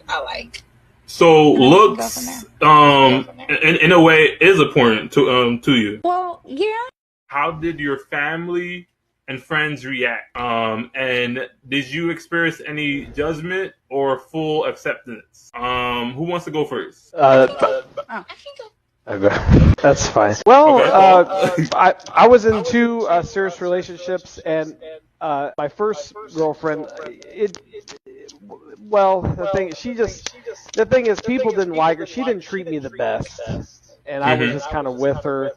I like. So looks, in a way, is important to you. Well, yeah. How did your family and friends react? And did you experience any judgment or full acceptance? Who wants to go first? I can go. Okay, that's fine. Well, Okay. I was in two serious relationships, and my first girlfriend, well, the thing is, people didn't like her. She didn't treat me the best, and I was just kind of with her.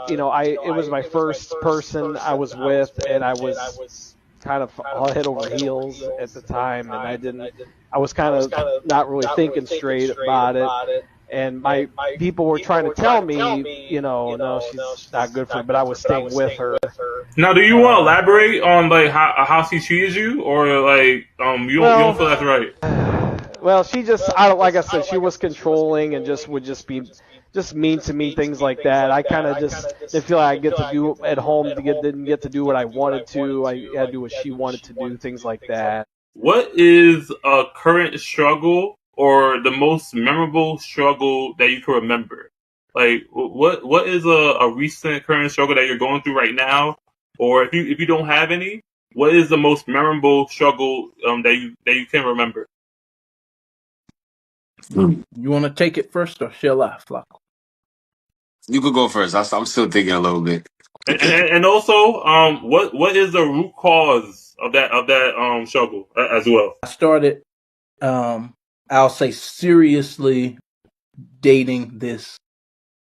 It was my first person I was with, and I was kind of all head over heels at the time, and I was kind of not really thinking straight about it. And my people were trying to tell me, no, she's not good for me, but I was staying with her. Now, do you want to elaborate on like how she treated you, or like you don't feel that's right? Well, she just, like I said, she was controlling and would be mean to me, things like that. I kind of just didn't feel like I get to do at home. Didn't get to do what I wanted to. I had to do what she wanted to do, things like that. What is a current struggle or the most memorable struggle that you can remember? Like, what is a recent current struggle that you're going through right now, or if you don't have any, what is the most memorable struggle that you can remember? You want to take it first, or shall I, Flacco? You could go first. I'm still thinking a little bit. And also, what is the root cause of that struggle as well? I started, I'll say, seriously dating this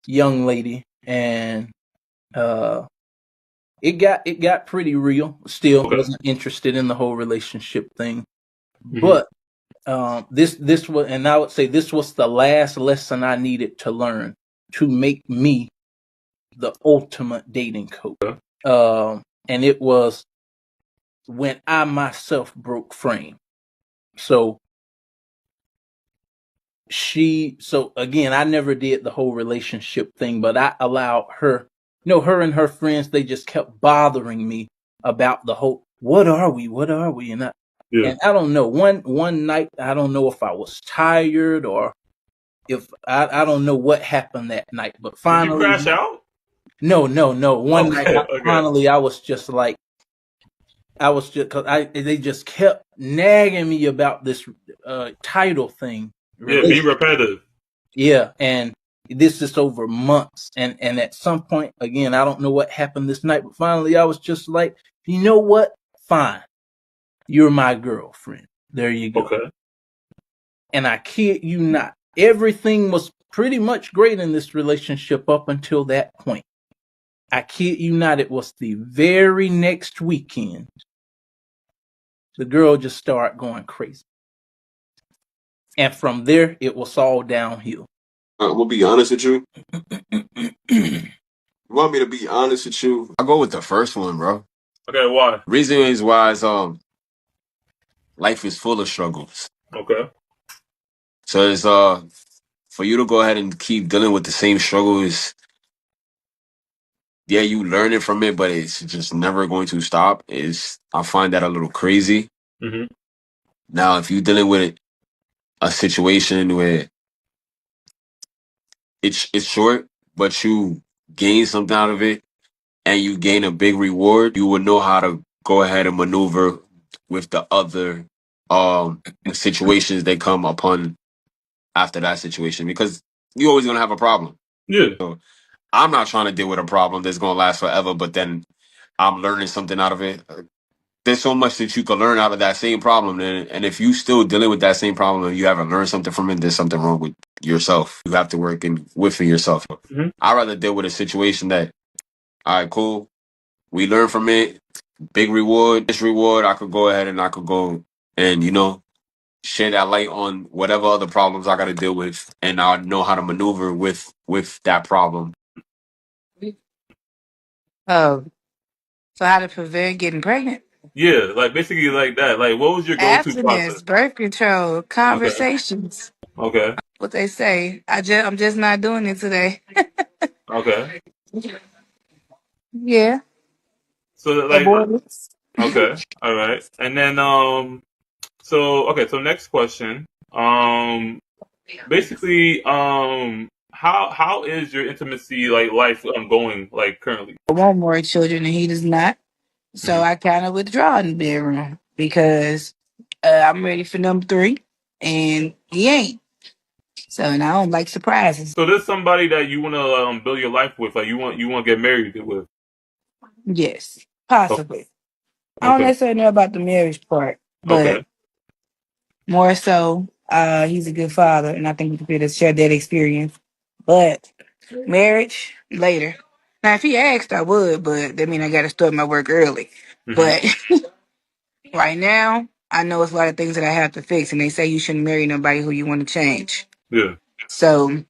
young lady, and it got pretty real. Still wasn't interested in the whole relationship thing, but this was, and I would say this was the last lesson I needed to learn to make me the ultimate dating coach. And it was when I myself broke frame. So again, I never did the whole relationship thing, but I allowed her, her and her friends, they just kept bothering me about the whole, what are we? And I don't know, one night, I don't know if I was tired or if I don't know what happened that night, but finally. Did you crash out? No. One night, finally, I was just like, because they just kept nagging me about this title thing. Yeah, be repetitive. Yeah, and this is over months, and at some point, again, I don't know what happened this night, but finally, I was just like, you know what? Fine, you're my girlfriend. There you go. Okay. And I kid you not, everything was pretty much great in this relationship up until that point. I kid you not, it was the very next weekend. The girl just started going crazy. And from there, it was all downhill. We'll be honest with you. You want me to be honest with you? I'll go with the first one, bro. Okay, why? Reason is why is life is full of struggles. Okay. So it's for you to go ahead and keep dealing with the same struggles. Yeah, you learning from it, but it's just never going to stop. I find that a little crazy. Mm-hmm. Now, if you're dealing with a situation where it's short, but you gain something out of it, and you gain a big reward, you will know how to go ahead and maneuver with the other situations that come upon after that situation, because you're always gonna have a problem. Yeah. So I'm not trying to deal with a problem that's gonna last forever, but then I'm learning something out of it. There's so much that you can learn out of that same problem, and if you still dealing with that same problem and you haven't learned something from it, there's something wrong with yourself. You have to work within yourself. Mm-hmm. I'd rather deal with a situation that, all right, cool, we learn from it, big reward, this reward, I could go ahead and I could go and, share that light on whatever other problems I got to deal with, and I know how to maneuver with that problem. Oh, so how to prevent getting pregnant? Yeah, like basically like that. Like, what was your go-to process? Abstinence, birth control, conversations. Okay. What they say. I'm just not doing it today. Okay. Yeah. So like, okay, all right, and then so next question, basically, how is your intimacy like life going like currently? I want more children and he does not. So I kind of withdraw in the bedroom because I'm ready for number 3 and he ain't. So, and I don't like surprises. So there's somebody that you want to build your life with, like you want to get married with. Yes, Oh, possibly. I don't okay. necessarily know about the marriage part, but Okay. more so, he's a good father, and I think we could share that experience. But marriage later. Now, if he asked, I would, but that mean I got to start my work early. But right now, I know it's a lot of things that I have to fix, and they say you shouldn't marry nobody who you want to change. Yeah. So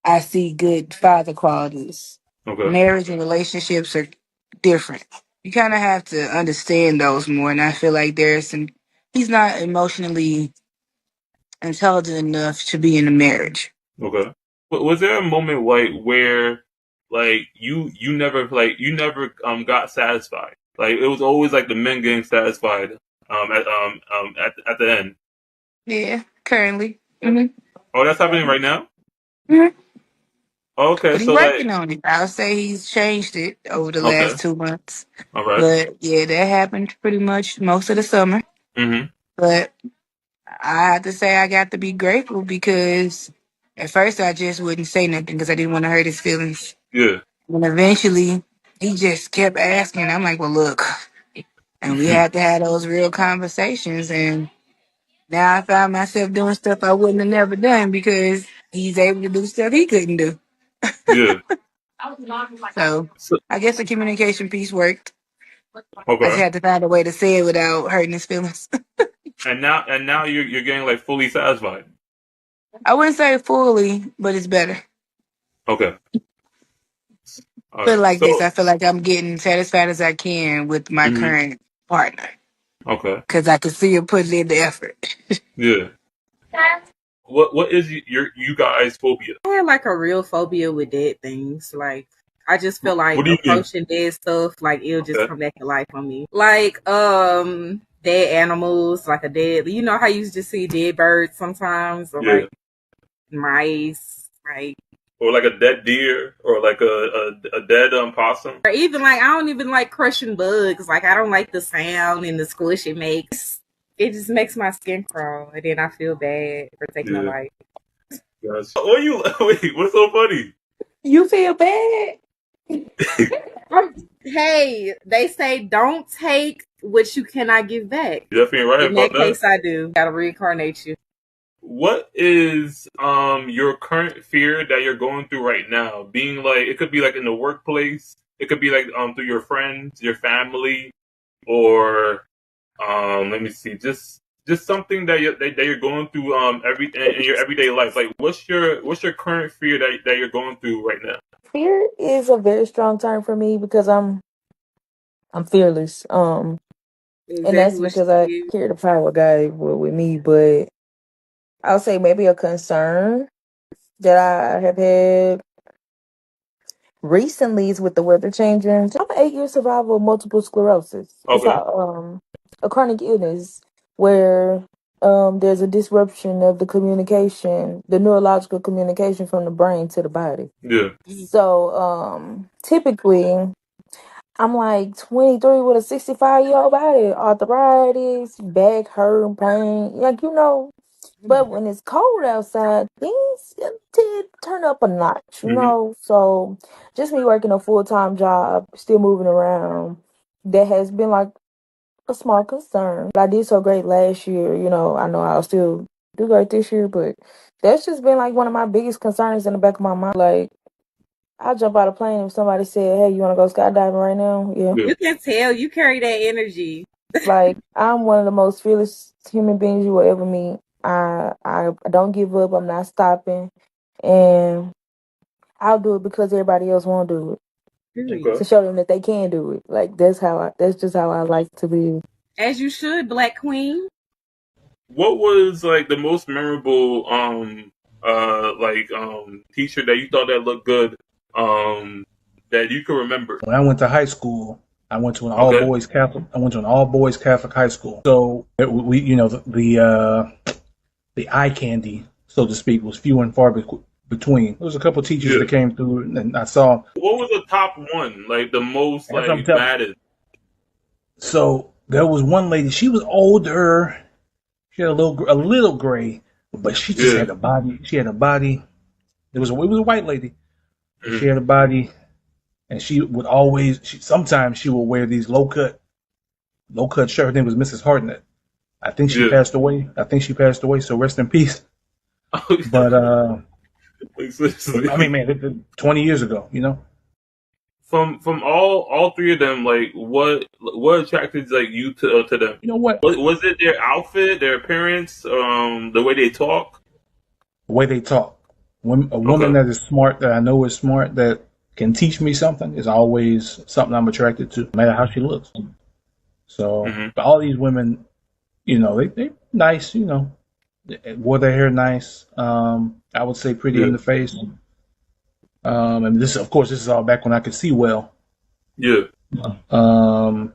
I see good father qualities. Okay. Marriage and relationships are different. You kind of have to understand those more, and I feel like he's not emotionally intelligent enough to be in a marriage. Okay. But was there a moment like where like you never got satisfied? Like it was always like the men getting satisfied at the end. Yeah, currently. Hmm. Oh, that's happening right now? Hmm. Okay, But he's so working like on it. I'll say he's changed it over the okay. last 2 months. All right. But yeah, that happened pretty much most of the summer. Mhm. But I have to say I got to be grateful because at first I just wouldn't say nothing because I didn't want to hurt his feelings. Yeah. And eventually he just kept asking. I'm like, well, look. And we had to have those real conversations. And now I found myself doing stuff I wouldn't have never done because he's able to do stuff he couldn't do. Yeah. So I guess the communication piece worked. I just Okay. had to find a way to say it without hurting his feelings. And now you're getting like fully satisfied. I wouldn't say fully, but it's better. Okay. All Feel right. like this. So I feel like I'm getting satisfied as I can with my current partner okay. because I can see him putting in the effort. Yeah. What is you guys' phobia? I have like a real phobia with dead things. Like I just feel like What do you mean? approaching dead stuff, like it'll just Okay. come back to life on me. Like dead animals, like a dead you know how you just see dead birds sometimes or Yeah. like mice, like Or like a dead deer, or like a dead possum. or even like I don't even like crushing bugs. Like I don't like the sound and the squish it makes. It just makes my skin crawl and then I feel bad for taking a Yeah. life. Yes. What you wait? What's so funny? You feel bad? Hey, they say don't take what you cannot give back. You definitely right In about that that. case, I do. Gotta reincarnate you. What is your current fear that you're going through right now? Being like it could be like in the workplace, it could be like through your friends, your family, or let me see, just something that you're going through every in your everyday life. Like what's your current fear that you're going through right now? Fear is a very strong term for me because I'm fearless. And that's Exactly what because she I did. carry the power of God with me. But I'll say maybe a concern that I have had recently is with the weather changing. I'm an 8-year survivor of multiple sclerosis. It's Okay. a chronic illness where there's a disruption of the communication, the neurological communication from the brain to the body. Yeah. So typically I'm like 23 with a 65-year-old body, arthritis, back hurt, pain, like But when it's cold outside, things tend to turn up a notch. So just me working a full-time job, still moving around, that has been like a small concern. I did so great last year, I know I'll still do great this year, but that's just been like one of my biggest concerns in the back of my mind. Like, I'll jump out of plane if somebody said, "Hey, you want to go skydiving right now?" Yeah. You can tell you carry that energy. Like, I'm one of the most fearless human beings you will ever meet. I don't give up. I'm not stopping, and I'll do it because everybody else won't do it. Okay. To show them that they can do it. Like, that's just how I like to be. As you should, Black Queen. What was like the most memorable teacher that you thought that looked good that you can remember? When I went to high school, I went to an all Okay. boys Catholic. I went to an all boys Catholic high school. So we, the eye candy, so to speak, was few and far between. There was a couple of teachers that came through, and I saw. What was the top one? Like the most That's what I'm like telling- baddest? So there was one lady. She was older. She had a little gray, but she just had a body. She had a body. It was a white lady. She had a body, and she would always. Sometimes she would wear these low cut shirt. Her name was Mrs. Hartnett. I think she passed away. So rest in peace. But I mean, man, 20 years ago, you know. From all three of them, like what attracted like you to them? You know what? Was it their outfit, their appearance, the way they talk? The way they talk. A woman that is smart, that I know is smart, that can teach me something, is always something I'm attracted to, no matter how she looks. So, but all these women, you know, they nice, you know, wore their hair nice. I would say pretty in the face. And this is all back when I could see well. Yeah. So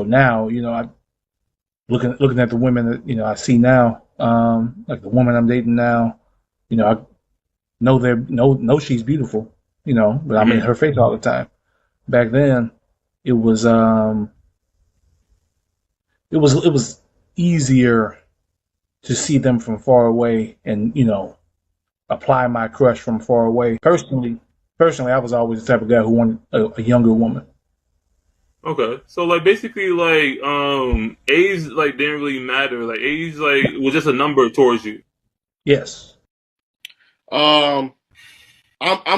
now, you know, I looking at the women that, you know, I see now, like the woman I'm dating now, you know, I know she's beautiful, you know, but I'm in her face all the time. Back then, it was easier to see them from far away and, you know, apply my crush from far away. Personally, I was always the type of guy who wanted a younger woman. Okay, so like basically like age like didn't really matter. Like age like was just a number towards you. Yes. I'm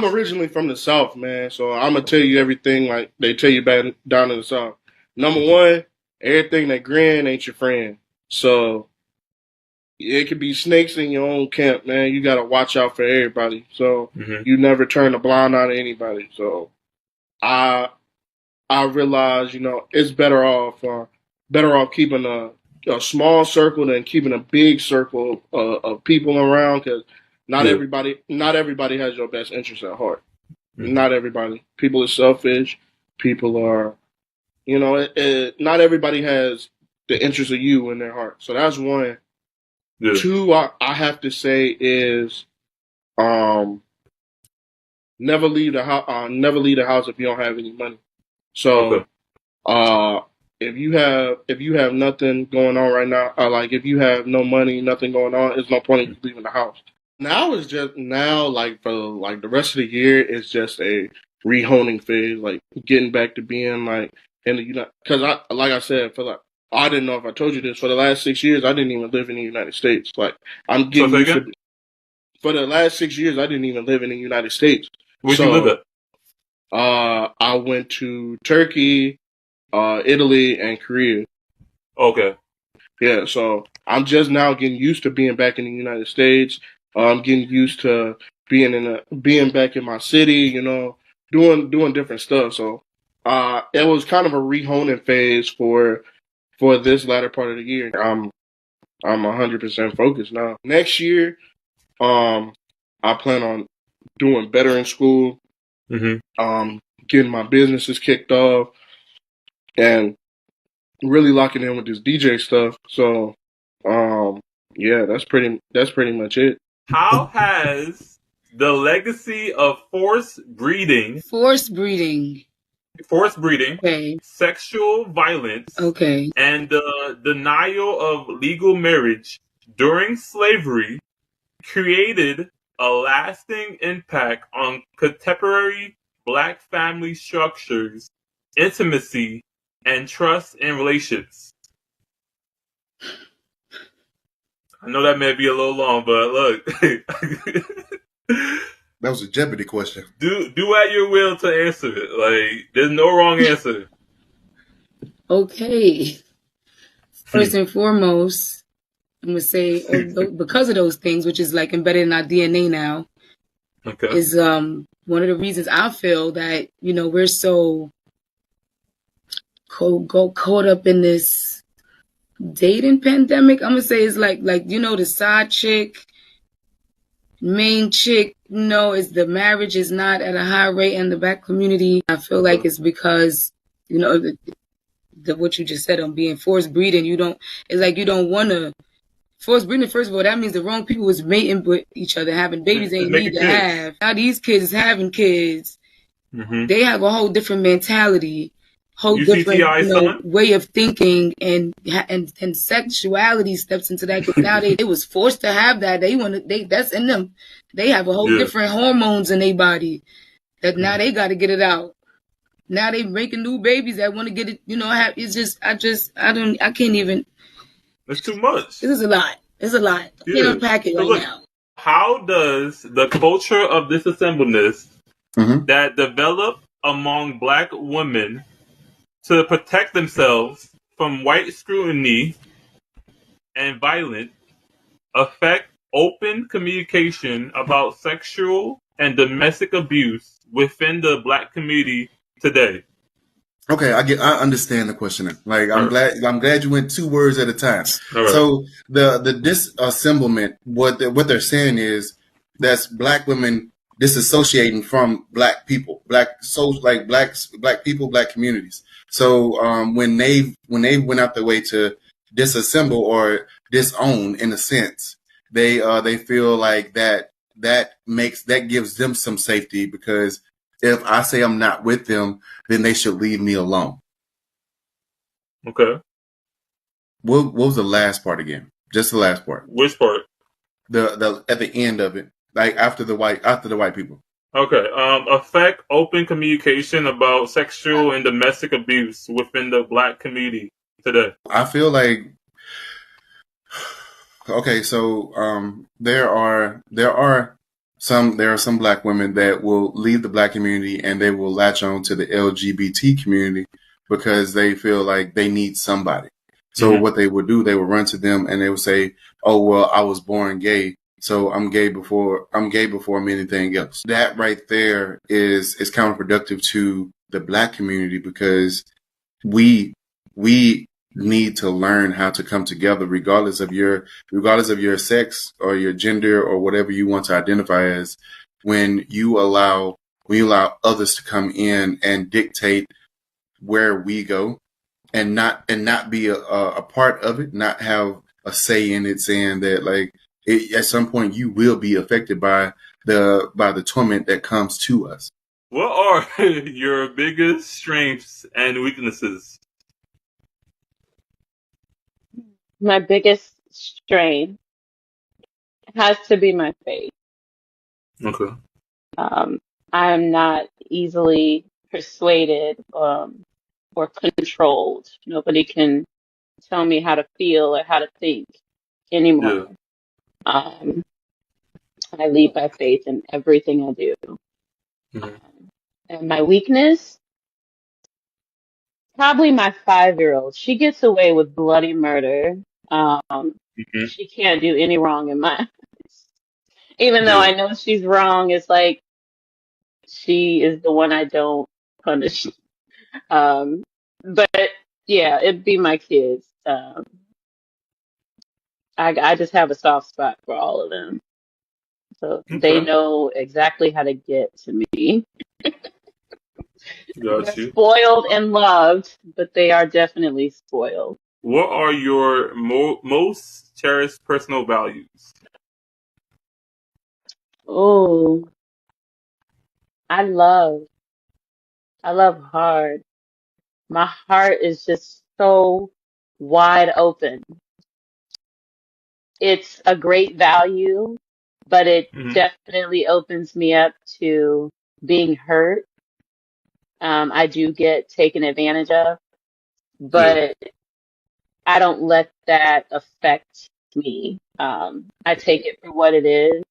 originally from the South, man. So I'm gonna tell you everything like they tell you back down in the South. Number one, everything that grin ain't your friend. So it could be snakes in your own camp, man. You gotta watch out for everybody. So you never turn a blind eye to anybody. So I realize, you know, it's better off keeping a small circle than keeping a big circle of people around, because not everybody has your best interest at heart. Not everybody. People are selfish. People are, you know, not everybody has the interest of you in their heart. So that's one. Yeah. Two, I have to say is, never leave the house. Never leave the house if you don't have any money. So, if you have nothing going on right now, like if you have no money, nothing going on, there's no point in you leaving the house. Now it's just like for like the rest of the year, it's just a rehoning phase, like getting back to being like in the United. Because like I said, I didn't know if I told you this. For the last 6 years, I didn't even live in the United States. Like I'm getting used to. For the last 6 years, I didn't even live in the United States. Where'd you live at? I went to Turkey, Italy, and Korea. Okay. Yeah, so I'm just now getting used to being back in the United States. I'm getting used to being back in my city. You know, doing different stuff. So, it was kind of a rehoning phase for this latter part of the year. I'm 100% focused now. Next year, I plan on doing better in school. Getting my businesses kicked off, and really locking in with this DJ stuff. So, yeah, that's pretty much it. How has the legacy of forced breeding, okay, sexual violence, and the denial of legal marriage during slavery created a lasting impact on contemporary Black family structures, intimacy, and trust in relationships? I know that may be a little long, but look. That was a Jeopardy question. Do at your will to answer it. Like, there's no wrong answer. Okay. First and foremost, I'm going to say, because of those things, which is like embedded in our DNA now, is one of the reasons I feel that, you know, we're so caught up in this dating pandemic. I'm going to say it's like, you know, the side chick, main chick, you know, is the marriage is not at a high rate in the Black community. I feel like it's because, you know, what you just said on being forced breeding. It's like you don't want to. Forced breeding, first of all, that means the wrong people was mating with each other, having babies they need to have. Now these kids is having kids. They have a whole different mentality, whole different, UCTI son? way of thinking, and sexuality steps into that. Because now they was forced to have that. That's in them. They have a whole different hormones in their body that now they got to get it out. Now they making new babies that want to get it. It's just I can't even. It's too much. This is a lot. It's a lot. I can't unpack it now. How does the culture of disassembleness that developed among Black women to protect themselves from white scrutiny and violence affect open communication about sexual and domestic abuse within the Black community today? Okay, I understand the question. Like, I'm glad you went 2 words at a time. Right. So the disassemblement, what they're saying is that's Black women disassociating from Black people, Black people, Black communities. So when they went out their way to disassemble or disown, in a sense, they feel like that gives them some safety, because if I say I'm not with them, then they should leave me alone. Okay. What was the last part again? Just the last part. Which part? The at the end of it, like after the white people. Okay. Affect open communication about sexual and domestic abuse within the Black community today. I feel like, okay, so there are some Black women that will leave the Black community and they will latch on to the LGBT community because they feel like they need somebody. So what they would do, they would run to them and they would say, "Oh, well, I was born gay, so I'm gay before anything else." That right there is counterproductive to the Black community, because we need to learn how to come together regardless of your sex or your gender or whatever you want to identify as. When you allow others to come in and dictate where we go and not be a part of it, not have a say in it, saying that at some point you will be affected by the torment that comes to us. What are your biggest strengths and weaknesses? My biggest strength has to be my faith. Okay. I'm not easily persuaded or controlled. Nobody can tell me how to feel or how to think anymore. I lead by faith in everything I do. And my weakness, probably my 5-year-old. She gets away with bloody murder. She can't do any wrong in my eyes. Even though I know she's wrong, it's like she is the one I don't punish. But yeah, it'd be my kids. I just have a soft spot for all of them. So they know exactly how to get to me. They're spoiled and loved, but they are definitely spoiled. What are your most cherished personal values? Oh, I love hard. My heart is just so wide open. It's a great value, but it definitely opens me up to being hurt. I do get taken advantage of, but I don't let that affect me. I take it for what it is,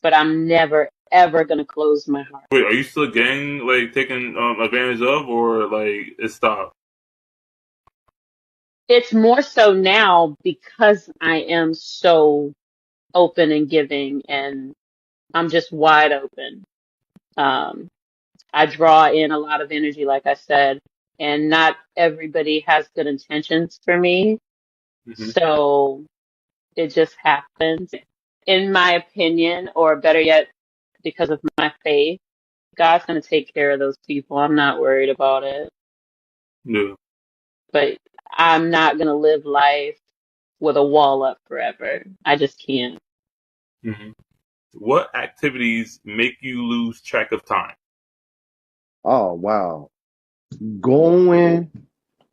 but I'm never ever gonna close my heart. Wait, are you still getting taken advantage of, or it stopped? It's more so now because I am so open and giving, and I'm just wide open. I draw in a lot of energy, like I said, and not everybody has good intentions for me. So it just happens. In my opinion, or better yet, because of my faith, God's going to take care of those people. I'm not worried about it. Yeah. But I'm not going to live life with a wall up forever. I just can't. What activities make you lose track of time? Oh, wow. Going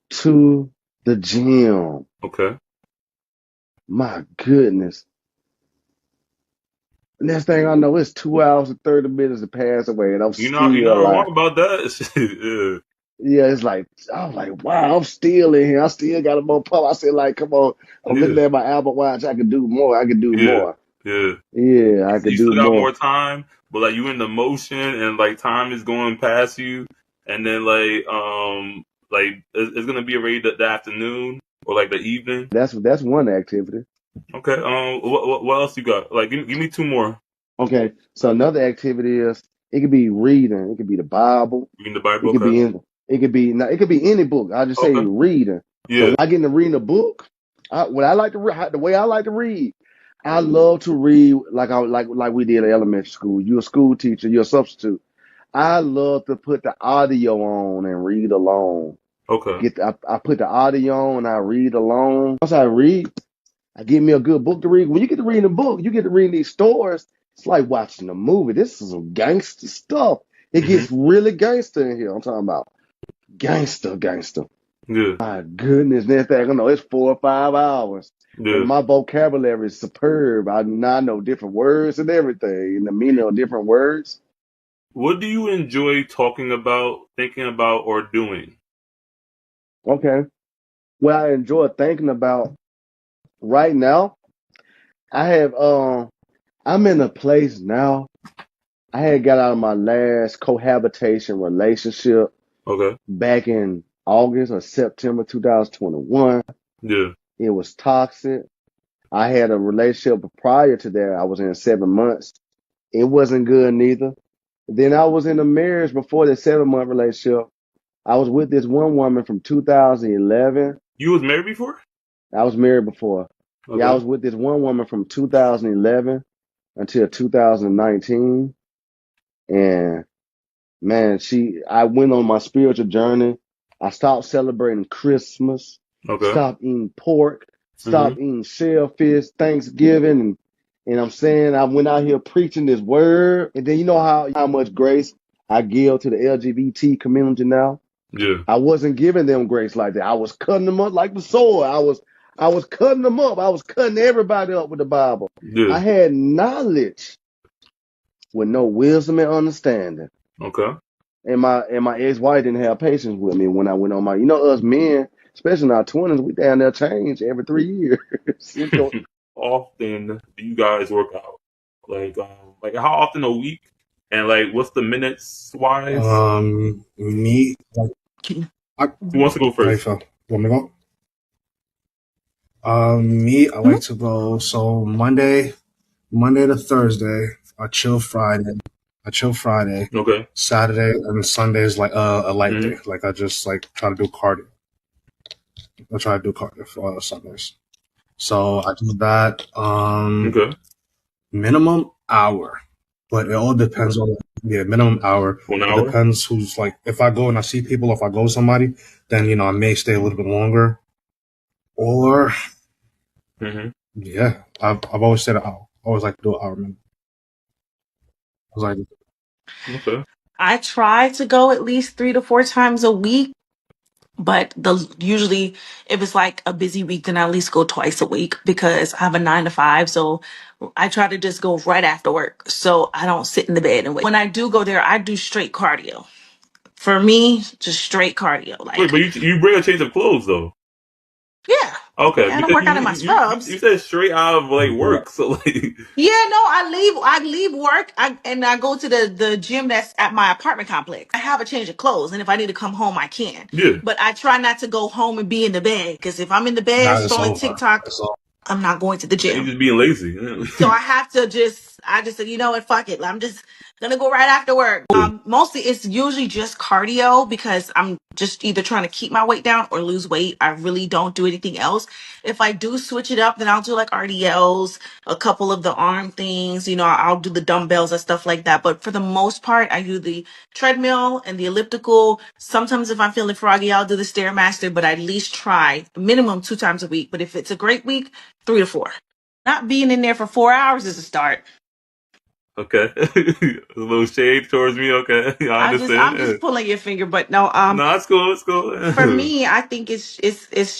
to the gym. Okay. My goodness. Next thing I know, it's 2 hours and 30 minutes to pass away, and I'm still You're not alive. wrong about that. Yeah, it's like, I was like, wow, I'm still in here. I still got a more pump. I said, like, come on. I'm Yeah. looking at my Apple Watch. I could do more. I could do Yeah. more. Yeah. Yeah, I could You do still got more. more time, but like you in the motion and like time is going past you, and then like it's gonna be already the afternoon or like the evening. That's one activity. Okay. What else you got? Like give me two more. Okay, so another activity is it could be reading. It could be the Bible. Reading the It Bible. could Okay. be in. It could be now. It could be any book. I just say Okay. reading. So Yeah. when I get into reading a book, what I like to read, the way I like to read, I love to read like we did in elementary school. You're a school teacher. You're a substitute. I love to put the audio on and read along. Okay. I put the audio on and I read along. Once I read, I give me a good book to read. When you get to read a book, you get to read these stories. It's like watching a movie. This is some gangster stuff. It gets really gangster in here. I'm talking about gangster. Yeah. My goodness, next thing I know, it's 4 or 5 hours. Yeah. And my vocabulary is superb. I now know different words and everything, and the meaning of different words. What do you enjoy talking about, thinking about, or doing? Okay. Well, I enjoy thinking about right now. I have I'm in a place now. I had got out of my last cohabitation relationship Okay. back in August or September 2021. Yeah. It was toxic. I had a relationship prior to that. I was in 7 months. It wasn't good neither. Then I was in a marriage before the 7-month relationship. I was with this one woman from 2011. You was married before? I was married before. Yeah, I Okay. was with this one woman from 2011 until 2019. And man, I went on my spiritual journey. I stopped celebrating Christmas, Okay. stopped eating pork, Mm-hmm. stopped eating shellfish, Thanksgiving, and I'm saying I went out here preaching this word. And then you know how much grace I give to the LGBT community now. Yeah. I wasn't giving them grace like that. I was cutting them up like the sword. I was cutting them up. I was cutting everybody up with the Bible. Yeah. I had knowledge with no wisdom and understanding. Okay. And my ex-wife didn't have patience with me when I went on my, us men, especially in our 20s, we down there change every 3 years. Often do you guys work out? Like how often a week? And like what's the minutes wise? Me, like, Who wants to go first? You want me to go? Me, I like to go. So Monday to Thursday, I chill Friday. Okay. Saturday and Sunday is like a light day. Like I just like try to do cardio. I try to do cardio for Sundays. So I do that. Okay. Minimum hour, but it all depends on minimum hour. 1 It hour. depends who's like. If I go and I see people, if I go with somebody, then I may stay a little bit longer. Or yeah, I've always said an hour. I always like to do an hour minimum. I was like, okay. I try to go at least 3 to 4 times a week, but usually if it's like a busy week, then I at least go twice a week because I have a 9 to 5. So I try to just go right after work, so I don't sit in the bed and wait. When I do go there, I do straight cardio. For me, just straight cardio. Like, wait, but you bring a change of clothes though. Yeah. Okay. Yeah, I don't Because work out in my scrubs. you said straight out of like work, so like. Yeah, no, I leave work and I go to the gym that's at my apartment complex. I have a change of clothes, and if I need to come home, I can. Yeah. But I try not to go home and be in the bed, because if I'm in the bed it's scrolling over. TikTok, I'm not going to the You gym. just being lazy. So I just said, you know what, fuck it. I'm just gonna go right after work. Mostly it's usually just cardio because I'm just either trying to keep my weight down or lose weight. I really don't do anything else. If I do switch it up, then I'll do like RDLs, a couple of the arm things, I'll do the dumbbells and stuff like that. But for the most part, I do the treadmill and the elliptical. Sometimes if I'm feeling froggy, I'll do the Stairmaster, but I at least try minimum 2 times a week. But if it's a great week, 3 to 4. Not being in there for 4 hours is a start. Okay. A little shade towards me. Okay, I understand. I'm just pulling your finger, but no, No, it's cool. It's cool. for me, I think it's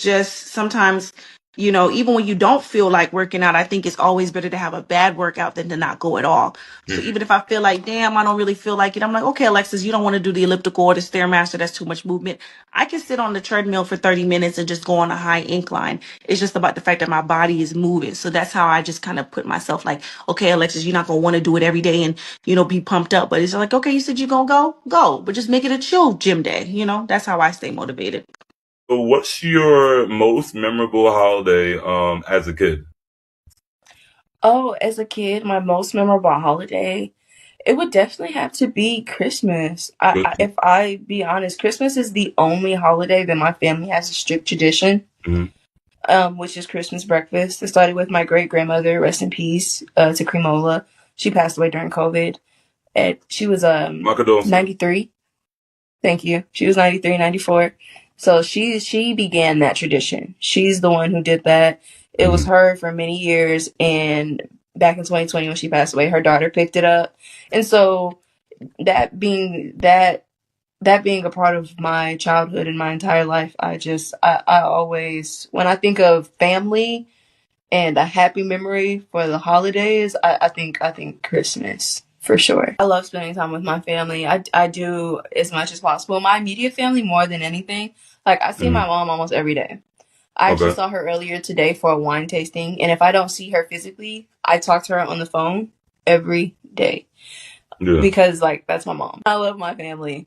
just sometimes, even when you don't feel like working out, I think it's always better to have a bad workout than to not go at all. So even if I feel like, damn, I don't really feel like it, I'm like, okay, Alexis, you don't want to do the elliptical or the stairmaster, that's too much movement. I can sit on the treadmill for 30 minutes and just go on a high incline. It's just about the fact that my body is moving. So that's how I just kind of put myself like, okay, Alexis, you're not gonna want to do it every day and be pumped up. But it's like, okay, you said you're gonna go, but just make it a chill gym day. That's how I stay motivated. So what's your most memorable holiday as a kid? Oh, as a kid, my most memorable holiday, it would definitely have to be Christmas. If I be honest, Christmas is the only holiday that my family has a strict tradition, which is Christmas breakfast. It started with my great grandmother, rest in peace, to Cremola. She passed away during COVID. She was 93. Thank you. She was 93, 94. So she began that tradition. She's the one who did that. It was her for many years, and back in 2020 when she passed away, her daughter picked it up. And so that being a part of my childhood and my entire life, I always, when I think of family and a happy memory for the holidays, I think Christmas for sure. I love spending time with my family. I do as much as possible. My immediate family more than anything. Like I see my mom almost every day. I actually saw her earlier today for a wine tasting, and if I don't see her physically, I talk to her on the phone every day. Yeah. Because that's my mom. I love my family.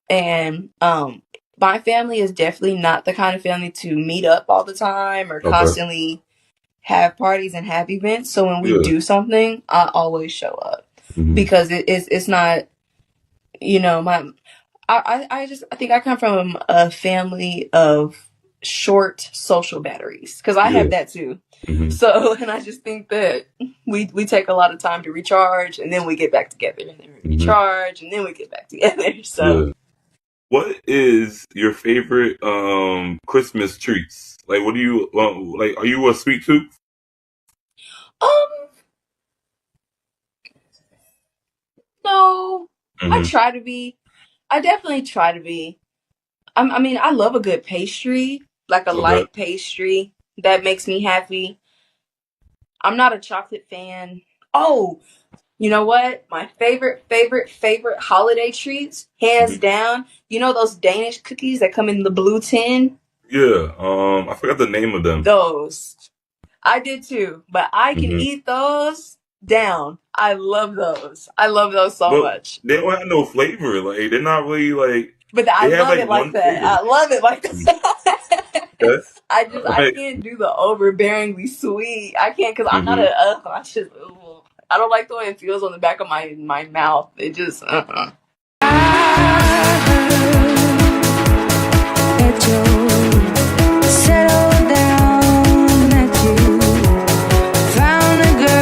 And my family is definitely not the kind of family to meet up all the time or constantly have parties and have events. So when we do something, I always show up because it's not, I think I come from a family of short social batteries because I have that too. So, and I just think that we take a lot of time to recharge and then we get back together and then we recharge and then we get back together. So, what is your favorite Christmas treats? Like, what do you like? Are you a sweet tooth? No, I try to be. I definitely try to be. I mean, I love a good pastry, like a light pastry that makes me happy. I'm not a chocolate fan. Oh, you know what? My favorite holiday treats, hands down. You know those Danish cookies that come in the blue tin? Yeah, I forgot the name of them. Those. I did too, but I can eat those down. I love those. I love those so much. They don't have no flavor. Like they're not really like. But I love it like that. Flavor. I love it like that. I can't do the overbearingly sweet. I can't because I'm not I don't like the way it feels on the back of my mouth. It just